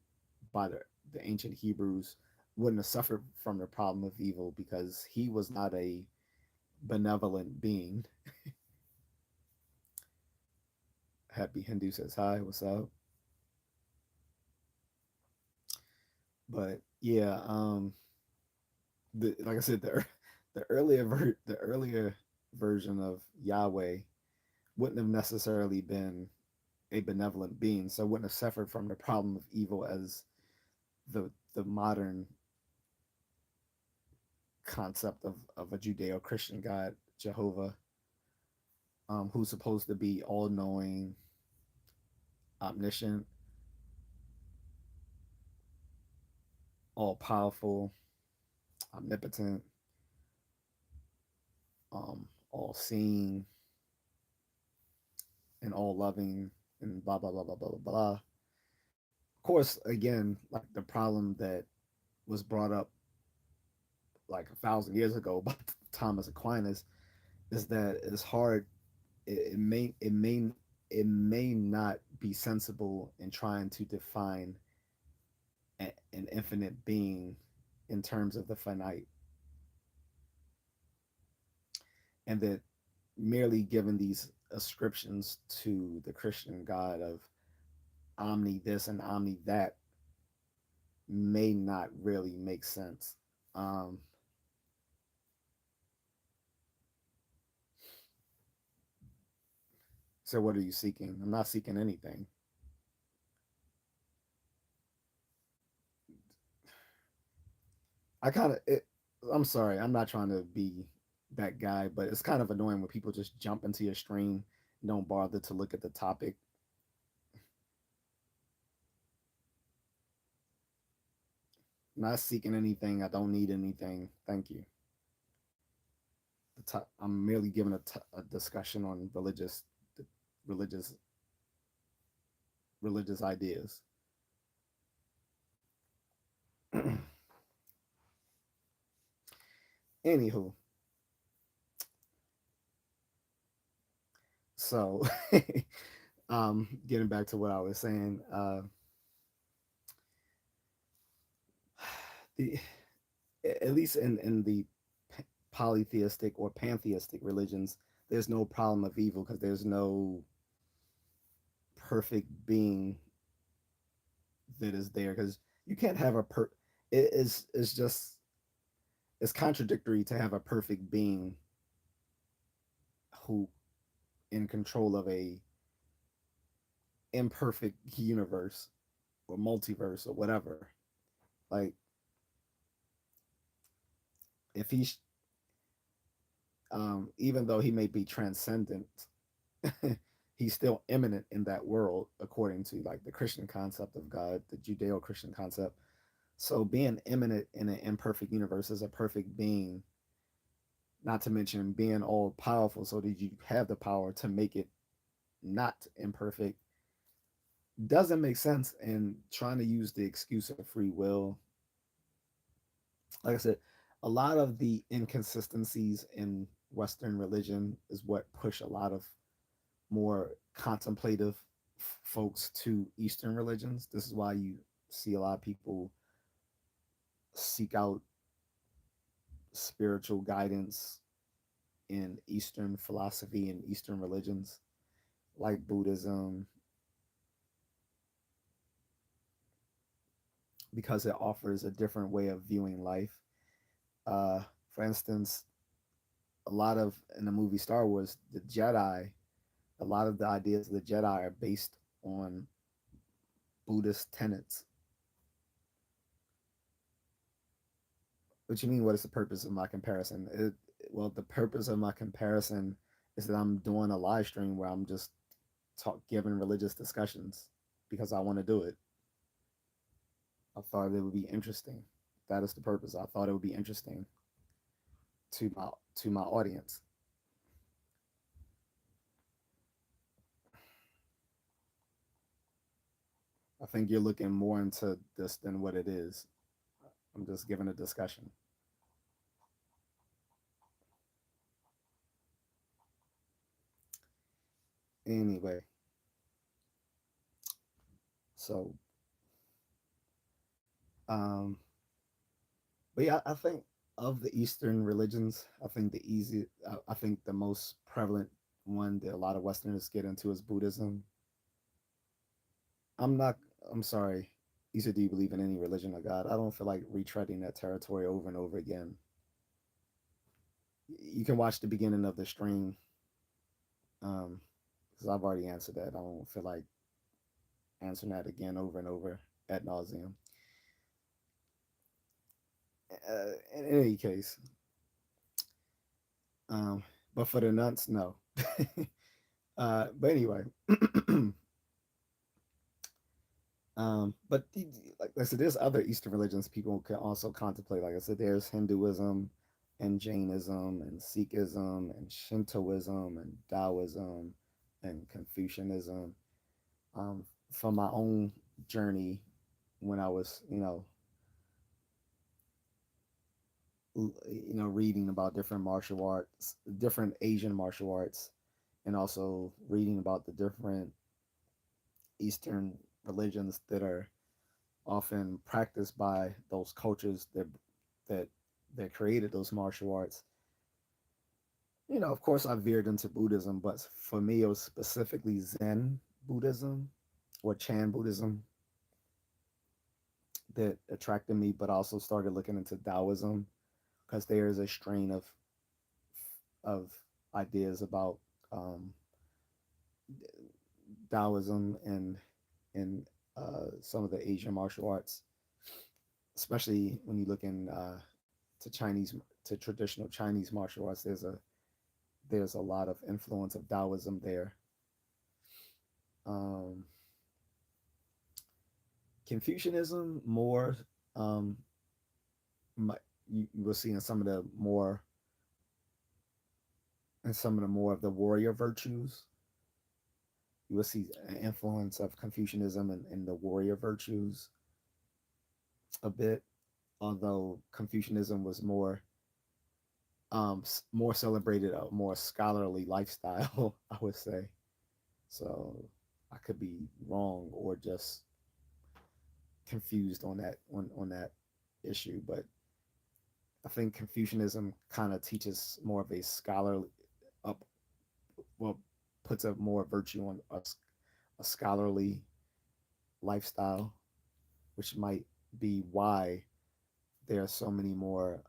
by the ancient Hebrews wouldn't have suffered from the problem of evil because he was not a benevolent being. Happy Hindu says hi, what's up? But yeah, like I said, the earlier version of Yahweh wouldn't have necessarily been a benevolent being, so wouldn't have suffered from the problem of evil as the modern concept of a Judeo-Christian God, Jehovah, who's supposed to be all knowing, omniscient, all powerful, omnipotent, all seeing, and all loving, and blah blah blah blah blah blah blah. Of course, again, like the problem that was brought up like 1,000 years ago by Thomas Aquinas is that it's hard. It may not be sensible in trying to define an infinite being in terms of the finite, and that merely giving these ascriptions to the Christian God of omni this and omni that may not really make sense. Um, so, what are you seeking? I'm not seeking anything. I kind of, I'm sorry, I'm not trying to be that guy, but it's kind of annoying when people just jump into your stream and don't bother to look at the topic. I'm not seeking anything. I don't need anything. Thank you. I'm merely giving a discussion on religious, religious ideas. Anywho, so getting back to what I was saying, the at least in the polytheistic or pantheistic religions, there's no problem of evil because there's no perfect being that is there. Because you can't have a it is it's just it's contradictory to have a perfect being who in control of a imperfect universe or multiverse or whatever. Like if he's even though he may be transcendent, he's still immanent in that world according to like the Christian concept of God, the Judeo-Christian concept. So being immanent in an imperfect universe is a perfect being, not to mention being all powerful so that you have the power to make it not imperfect doesn't make sense. And trying to use the excuse of free will, like I said, a lot of the inconsistencies in Western religion is what push a lot of more contemplative folks to Eastern religions. This is why you see a lot of people seek out spiritual guidance in Eastern philosophy and Eastern religions like Buddhism, because it offers a different way of viewing life. For instance, a lot of in the movie Star Wars, the Jedi, a lot of the ideas of the Jedi are based on Buddhist tenets. What you mean? What is the purpose of my comparison? Well, the purpose of my comparison is that I'm doing a live stream where I'm just giving religious discussions because I want to do it. I thought it would be interesting. That is the purpose. I thought it would be interesting to my audience. I think you're looking more into this than what it is. I'm just giving a discussion. Anyway, so um, but yeah, I think of the Eastern religions, I think I think the most prevalent one that a lot of Westerners get into is Buddhism. I'm not. I'm sorry. You said, do you believe in any religion or God? I don't feel like retreading that territory over and over again. You can watch the beginning of the stream, because I've already answered that. I don't feel like answering that again over and over ad nauseum. In any case, um, but for the nuns, no. But anyway, but like I said, there's other Eastern religions people can also contemplate. Like I said, there's Hinduism and Jainism and Sikhism and Shintoism and Taoism and Confucianism. From my own journey, when I was, reading about different martial arts, different Asian martial arts, and also reading about the different Eastern religions that are often practiced by those cultures that that created those martial arts. Of course, I veered into Buddhism, but for me, it was specifically Zen Buddhism or Chan Buddhism that attracted me, but also started looking into Taoism because there is a strain of ideas about um, Taoism and some of the Asian martial arts, especially when you look in to traditional Chinese martial arts. There's a lot of influence of Taoism there. Um, Confucianism more, um, you will see in some of the more of the warrior virtues. You will see an influence of Confucianism and the warrior virtues a bit, although Confucianism was more more celebrated a more scholarly lifestyle, I would say. So I could be wrong or just confused on that issue, but I think Confucianism kind of teaches more of a scholarly up well puts a more virtue on a scholarly lifestyle, which might be why there are so many more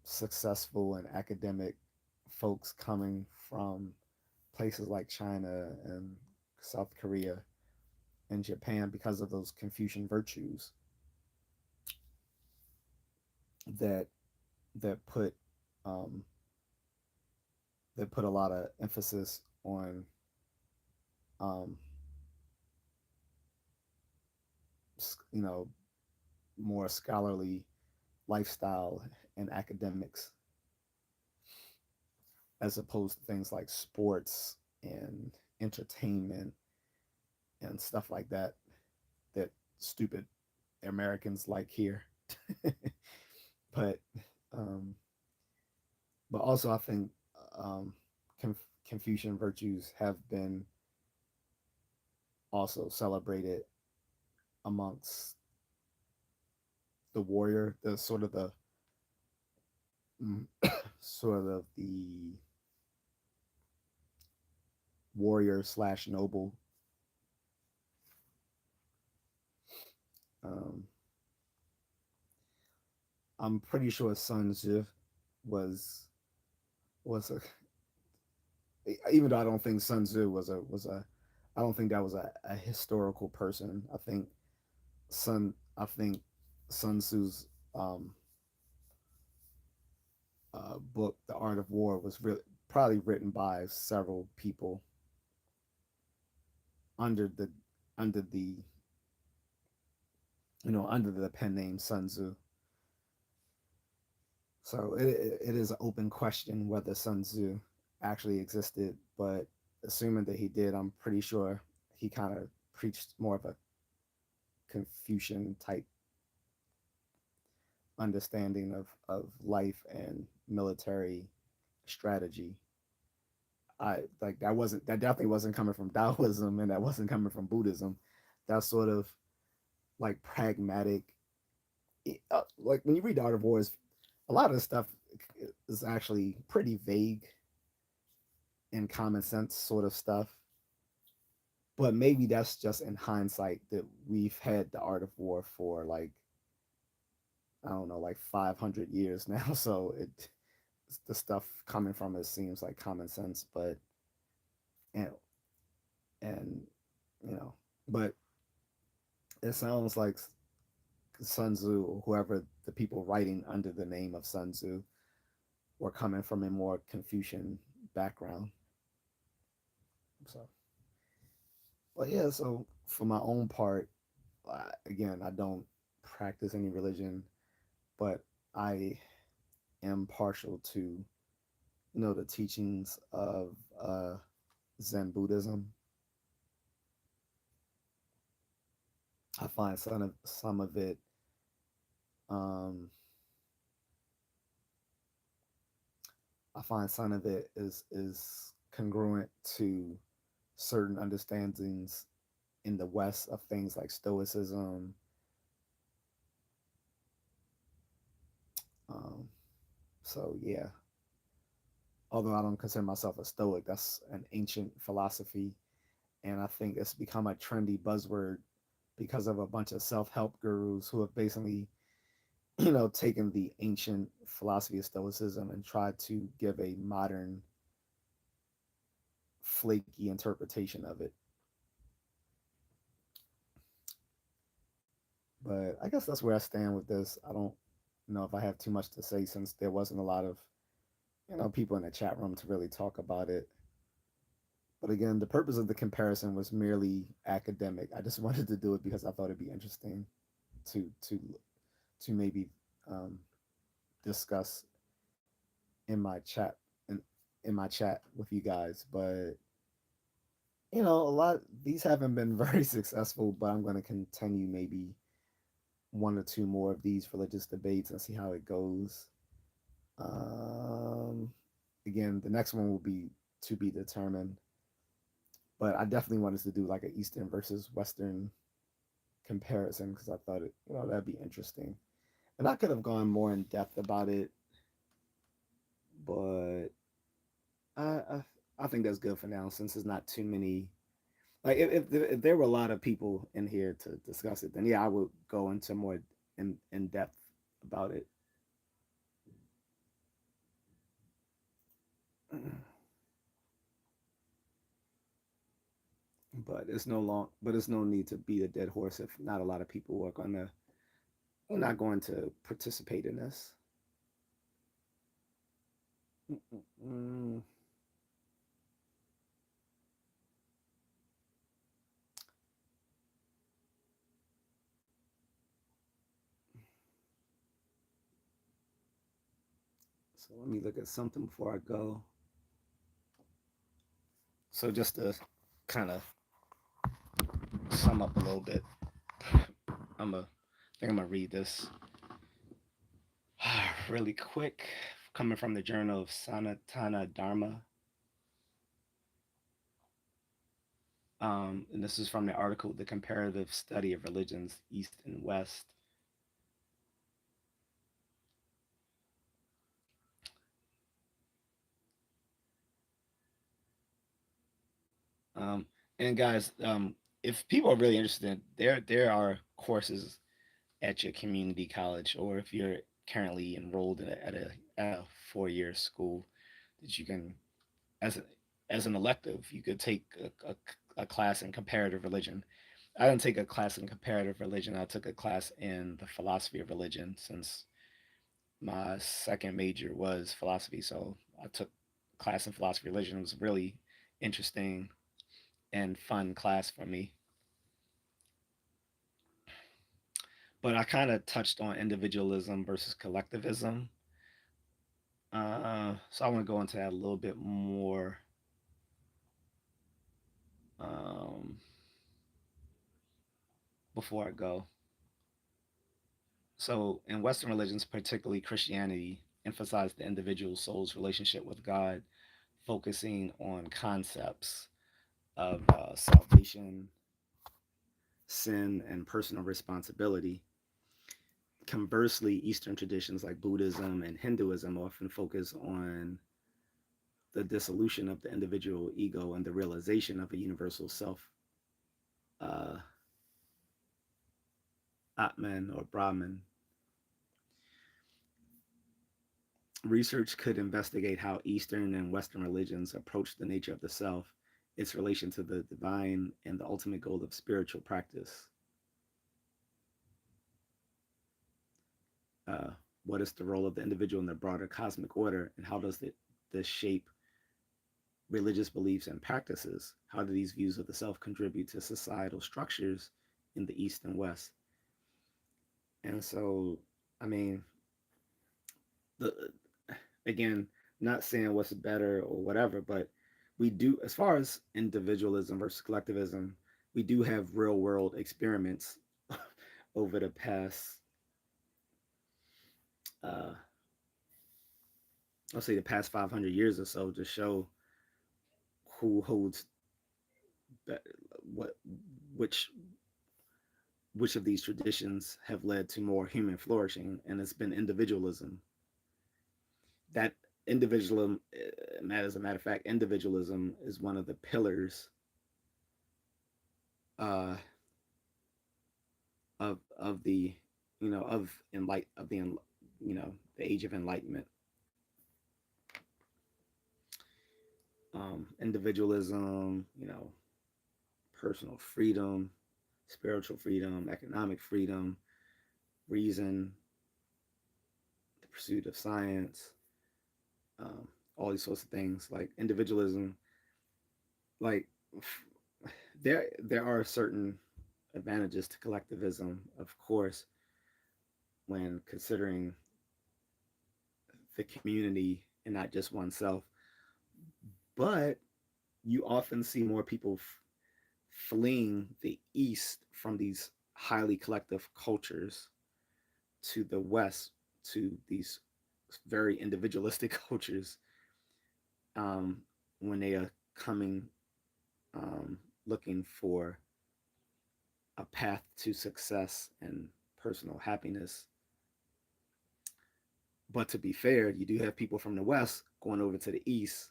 successful and academic folks coming from places like China and South Korea and Japan because of those Confucian virtues that that put um, that put a lot of emphasis on um, you know more scholarly lifestyle and academics as opposed to things like sports and entertainment and stuff like that that stupid Americans like here. but um, but also I think um, Confucian virtues have been also celebrated amongst the warrior, the sort of the mm, sort of the warrior slash noble. Um, I'm pretty sure Sun Tzu was was a, even though I don't think Sun Tzu was a I don't think that was a historical person. I think Sun Tzu's book, The Art of War, was really probably written by several people under the under the under the pen name Sun Tzu. So it is an open question whether Sun Tzu actually existed, but assuming that he did, I'm pretty sure he kind of preached more of a Confucian type understanding of life and military strategy. I like that definitely wasn't coming from Taoism and that wasn't coming from Buddhism. That sort of like pragmatic, like when you read the Art of Wars, a lot of the stuff is actually pretty vague and common sense sort of stuff. But maybe that's just in hindsight that we've had the Art of War for like I don't know, like 500 years now. So the stuff coming from it seems like common sense, but and and you know, but it sounds like Sun Tzu or whoever the people writing under the name of Sun Tzu were coming from a more Confucian background. So, but yeah, so for my own part, again, I don't practice any religion, but I am partial to the teachings of Zen Buddhism. I find some of it um, I find some of it is congruent to certain understandings in the West of things like Stoicism. Um, so yeah, although I don't consider myself a Stoic, that's an ancient philosophy, and I think it's become a trendy buzzword because of a bunch of self-help gurus who have basically taken the ancient philosophy of Stoicism and tried to give a modern flaky interpretation of it. But I guess that's where I stand with this. I don't know if I have too much to say since there wasn't a lot of people in the chat room to really talk about it. But again, the purpose of the comparison was merely academic. I just wanted to do it because I thought it'd be interesting to to to maybe um, discuss in my chat in my chat with you guys. But a lot these haven't been very successful. But I'm going to continue maybe one or two more of these religious debates and see how it goes. Um, Again, the next one will be to be determined, but I definitely wanted to do like an Eastern versus Western comparison because I thought that'd be interesting. And I could have gone more in depth about it, but I I, I think that's good for now since there's not too many. Like if there were a lot of people in here to discuss it, then yeah, I would go into more in depth about it. But it's no need to beat a dead horse if not a lot of people are gonna are not going to participate in this. Mm-mm-mm. So let me look at something before I go. So just to kind of sum up a little bit, I think I'm gonna read this really quick, coming from the Journal of Sanatana Dharma. And this is from the article, The Comparative Study of Religions, East and West. Um, and guys, if people are really interested, there are courses at your community college, or if you're currently enrolled at a 4 year school, that you can, as a, as an elective, you could take a class in comparative religion. I didn't take a class in comparative religion. I took a class in the philosophy of religion since my second major was philosophy. So I took class in philosophy of religion. It was a really interesting and fun class for me. But I kind of touched on individualism versus collectivism. So I want to go into that a little bit more um, before I go. So, in Western religions, particularly Christianity, emphasize the individual soul's relationship with God, focusing on concepts of salvation, sin, and personal responsibility. Conversely, Eastern traditions like Buddhism and Hinduism often focus on the dissolution of the individual ego and the realization of a universal self, uh, Atman or Brahman. Research could investigate how Eastern and Western religions approach the nature of the self, its relation to the divine, and the ultimate goal of spiritual practice. Uh, what is the role of the individual in the broader cosmic order, and how does this shape religious beliefs and practices? How do these views of the self contribute to societal structures in the East and West? And so, I mean, the again, not saying what's better or whatever, but we do, as far as individualism versus collectivism, we do have real world experiments over the past, uh, I'll say the past 500 years or so to show who holds what, which, which of these traditions have led to more human flourishing, and it's been individualism. That individualism, as a matter of fact, individualism is one of the pillars uh, of the of enlight of the the age of enlightenment. Individualism, personal freedom, spiritual freedom, economic freedom, reason, the pursuit of science, all these sorts of things. Like individualism, like there are certain advantages to collectivism, of course, when considering the community and not just oneself. But you often see more people fleeing the East from these highly collective cultures to the West, to these very individualistic cultures, um, when they are coming, looking for a path to success and personal happiness. But to be fair, you do have people from the West going over to the East,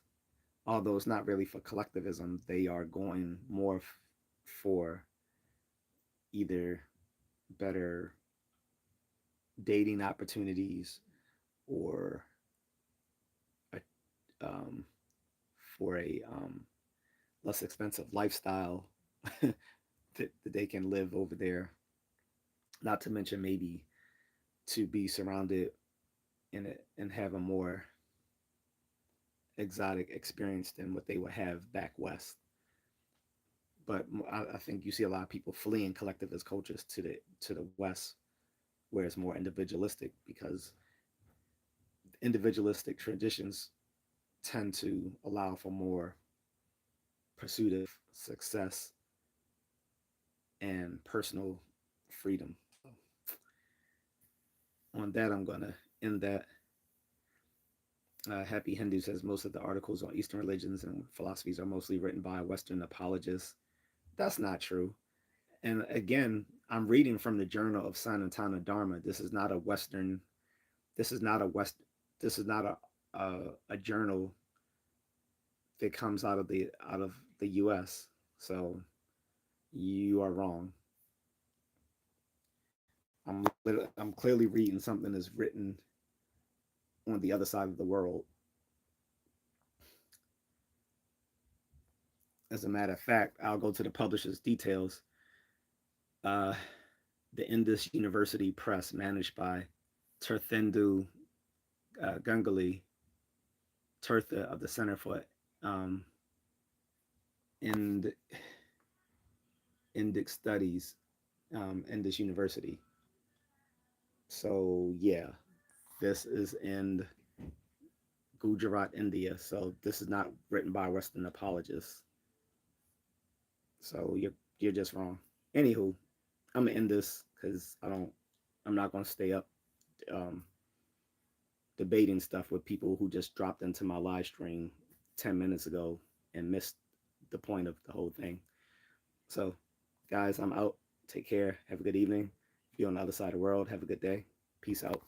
although it's not really for collectivism. They are going more for either better dating opportunities or a, um, for a less expensive lifestyle that they can live over there. Not to mention maybe to be surrounded in it and have a more exotic experience than what they would have back west. But I think you see a lot of people fleeing collectivist cultures to the west, where it's more individualistic because individualistic traditions tend to allow for more pursuit of success and personal freedom. So on that, I'm gonna end that. Happy Hindu says most of the articles on Eastern religions and philosophies are mostly written by Western apologists. That's not true. And again, I'm reading from the Journal of Sanatana Dharma. This is not a Western. This is not a West. This is not a journal that comes out of the U.S. So you are wrong. I'm clearly reading something that's written on the other side of the world. As a matter of fact, I'll go to the publisher's details. Uh, the Indus University Press, managed by Tirthendu Ganguly Tirtha of the Center for um, Ind- Indic Studies, Indus University. So yeah, this is in Gujarat, India. So this is not written by Western apologists. So you're just wrong. Anywho, I'm gonna end this because I'm not gonna stay up um, debating stuff with people who just dropped into my live stream 10 minutes ago and missed the point of the whole thing. So, guys, I'm out. Take care. Have a good evening. If you're on the other side of the world, have a good day. Peace out.